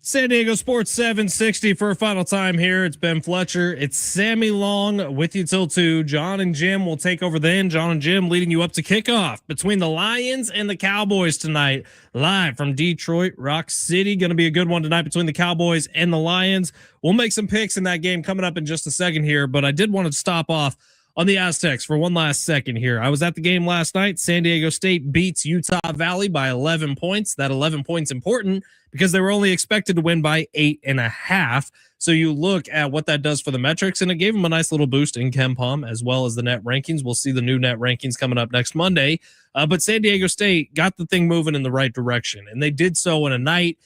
San Diego Sports 760 for a final time here. It's Ben Fletcher. It's Sammy Long with you till 2. John and Jim will take over then. John and Jim leading you up to kickoff between the Lions and the Cowboys tonight. Live from Detroit, Rock City. Going to be a good one tonight between the Cowboys and the Lions. We'll make some picks in that game coming up in just a second here, but I did want to stop off on the Aztecs for one last second here. I was at the game last night. San Diego State beats Utah Valley by 11 points. That 11 points important because they were only expected to win by 8.5. So you look at what that does for the metrics, and it gave them a nice little boost in KenPom as well as the net rankings. We'll see the new net rankings coming up next Monday. But San Diego State got the thing moving in the right direction, and they did so in a night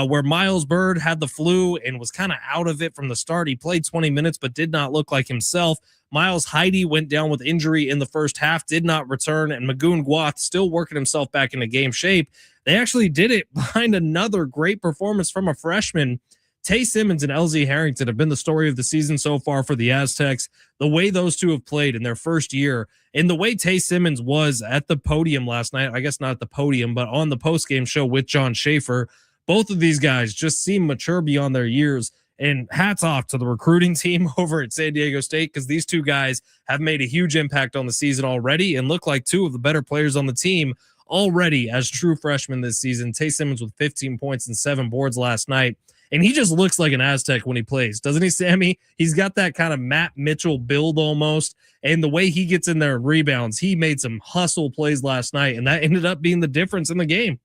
where Miles Bird had the flu and was kind of out of it from the start. He played 20 minutes but did not look like himself. Miles Heide went down with injury in the first half, did not return, and Magoon Guath still working himself back into game shape. They actually did it behind another great performance from a freshman. Tay Simmons and LZ Harrington have been the story of the season so far for the Aztecs. The way those two have played in their first year, and the way Tay Simmons was at the podium last night, I guess not at the podium, but on the postgame show with John Schaefer, both of these guys just seem mature beyond their years. And hats off to the recruiting team over at San Diego State, because these two guys have made a huge impact on the season already and look like two of the better players on the team already as true freshmen this season. Tay Simmons with 15 points and 7 boards last night. And he just looks like an Aztec when he plays, doesn't he, Sammy? He's got that kind of Matt Mitchell build almost. And the way he gets in there and rebounds, he made some hustle plays last night, and that ended up being the difference in the game.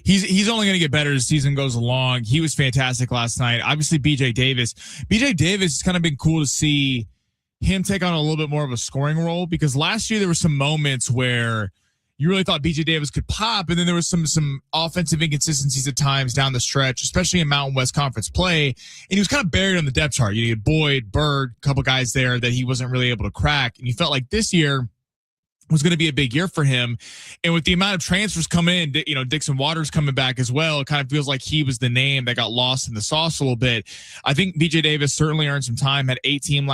He's only going to get better as the season goes along. He was fantastic last night. Obviously, BJ Davis. BJ Davis has kind of been cool to see him take on a little bit more of a scoring role, because last year there were some moments where you really thought BJ Davis could pop, and then there was some offensive inconsistencies at times down the stretch, especially in Mountain West Conference play, and he was kind of buried on the depth chart. You had Boyd, Bird, a couple guys there that he wasn't really able to crack, and you felt like this year was going to be a big year for him. And with the amount of transfers coming in, Dixon Waters coming back as well, it kind of feels like he was the name that got lost in the sauce a little bit. I think BJ Davis certainly earned some time, had 18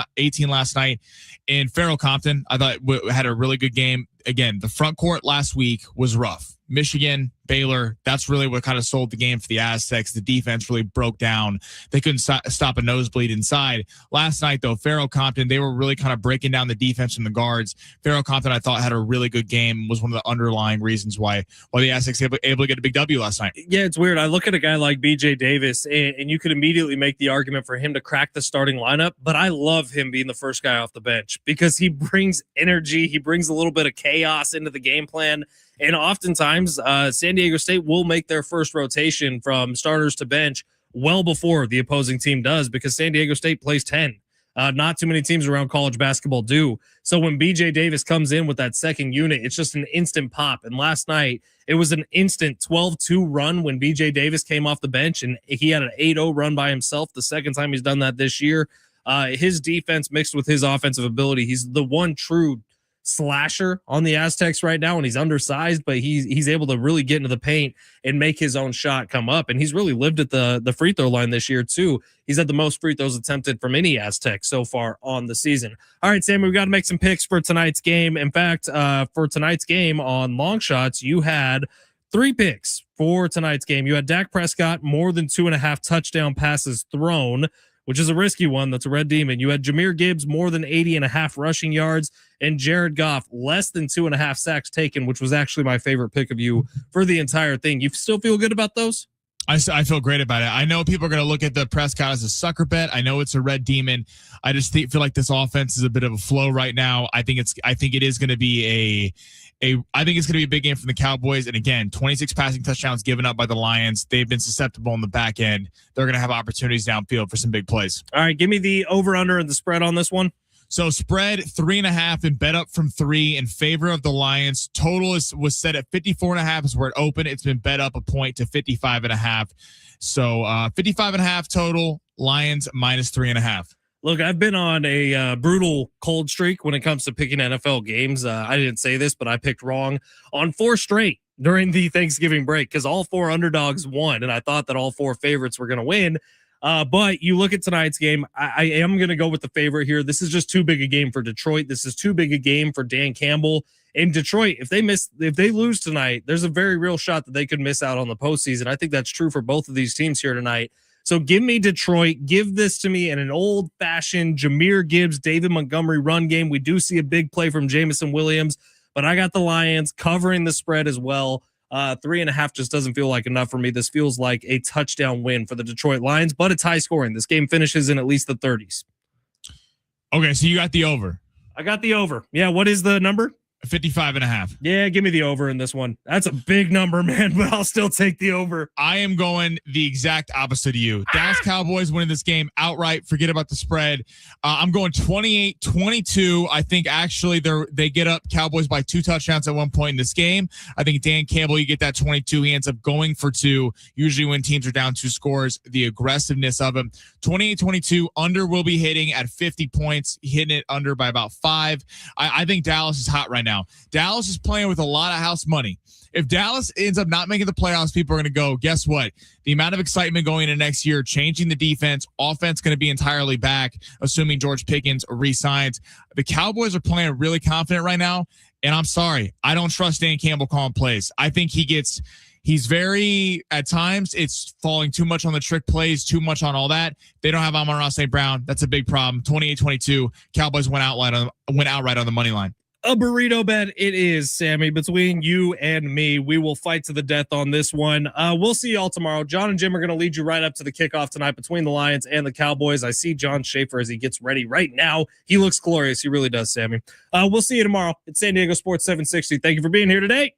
last night. And Farrell Compton, I thought had a really good game. Again, the front court last week was rough. Michigan, Baylor, that's really what kind of sold the game for the Aztecs. The defense really broke down. They couldn't stop a nosebleed inside. Last night, though, Farrell Compton, they were really kind of breaking down the defense from the guards. Farrell Compton, I thought, had a really good game, was one of the underlying reasons why the Aztecs were able to get a big W last night. Yeah, it's weird. I look at a guy like BJ Davis, and you could immediately make the argument for him to crack the starting lineup, but I love him being the first guy off the bench because he brings energy. He brings a little bit of chaos into the game plan. And oftentimes, San Diego State will make their first rotation from starters to bench well before the opposing team does, because San Diego State plays 10. Not too many teams around college basketball do. So when BJ Davis comes in with that second unit, it's just an instant pop. And last night, it was an instant 12-2 run when BJ Davis came off the bench, and he had an 8-0 run by himself. The second time he's done that this year. His defense mixed with his offensive ability, he's the one true slasher on the Aztecs right now, and he's undersized, but he's able to really get into the paint and make his own shot come up. And he's really lived at the free throw line this year too. He's had the most free throws attempted from any Aztec so far on the season. All right, Sam, we've got to make some picks for tonight's game. In fact, for tonight's game on Long Shots, you had 3 picks for tonight's game. You had Dak Prescott more than 2.5 touchdown passes thrown, which is a risky one. That's a red demon. You had Jahmyr Gibbs more than 80.5 rushing yards, and Jared Goff less than 2.5 sacks taken, which was actually my favorite pick of you for the entire thing. You still feel good about those? I feel great about it. I know people are going to look at the Prescott as a sucker bet. I know it's a red demon. I just feel like this offense is a bit of a flow right now. I think it is going to be I think it's going to be a big game from the Cowboys. And again, 26 passing touchdowns given up by the Lions. They've been susceptible in the back end. They're going to have opportunities downfield for some big plays. All right, give me the over under and the spread on this one. So spread 3.5 and bet up from 3 in favor of the Lions. Total was set at 54.5 is where it opened. It's been bet up a point to 55.5. So 55.5 total. Lions minus 3.5. Look, I've been on a brutal cold streak when it comes to picking NFL games. I didn't say this, but I picked wrong on 4 straight during the Thanksgiving break because all 4 underdogs won, and I thought that all 4 favorites were going to win. But you look at tonight's game, I am going to go with the favorite here. This is just too big a game for Detroit. This is too big a game for Dan Campbell. In Detroit, if they lose tonight, there's a very real shot that they could miss out on the postseason. I think that's true for both of these teams here tonight. So give me Detroit. Give this to me in an old-fashioned Jahmyr Gibbs, David Montgomery run game. We do see a big play from Jameson Williams, but I got the Lions covering the spread as well. 3.5 just doesn't feel like enough for me. This feels like a touchdown win for the Detroit Lions, but it's high scoring. This game finishes in at least the 30s. Okay, so you got the over. I got the over. Yeah, what is the number? 55.5. Yeah, give me the over in this one. That's a big number, man, but I'll still take the over. I am going the exact opposite of you. Dallas Cowboys winning this game outright. Forget about the spread. I'm going 28-22. I think actually they get up Cowboys by 2 touchdowns at one point in this game. I think Dan Campbell, you get that 22. He ends up going for 2. Usually when teams are down 2 scores, the aggressiveness of him. 28-22. Under will be hitting at 50 points, hitting it under by about 5. I think Dallas is hot right now. Dallas is playing with a lot of house money. If Dallas ends up not making the playoffs, people are going to go, guess what? The amount of excitement going into next year, changing the defense, offense going to be entirely back, assuming George Pickens re-signs. The Cowboys are playing really confident right now, and I'm sorry, I don't trust Dan Campbell calling plays. I think he's very, at times, it's falling too much on the trick plays, too much on all that. They don't have Amon-Ra St. Brown. That's a big problem. 28-22, Cowboys went outright on the money line. A burrito bet it is, Sammy. Between you and me, we will fight to the death on this one. We'll see y'all tomorrow. John and Jim are going to lead you right up to the kickoff tonight between the Lions and the Cowboys. I see John Schaefer as he gets ready right now. He looks glorious. He really does, Sammy. We'll see you tomorrow at San Diego Sports 760. Thank you for being here today.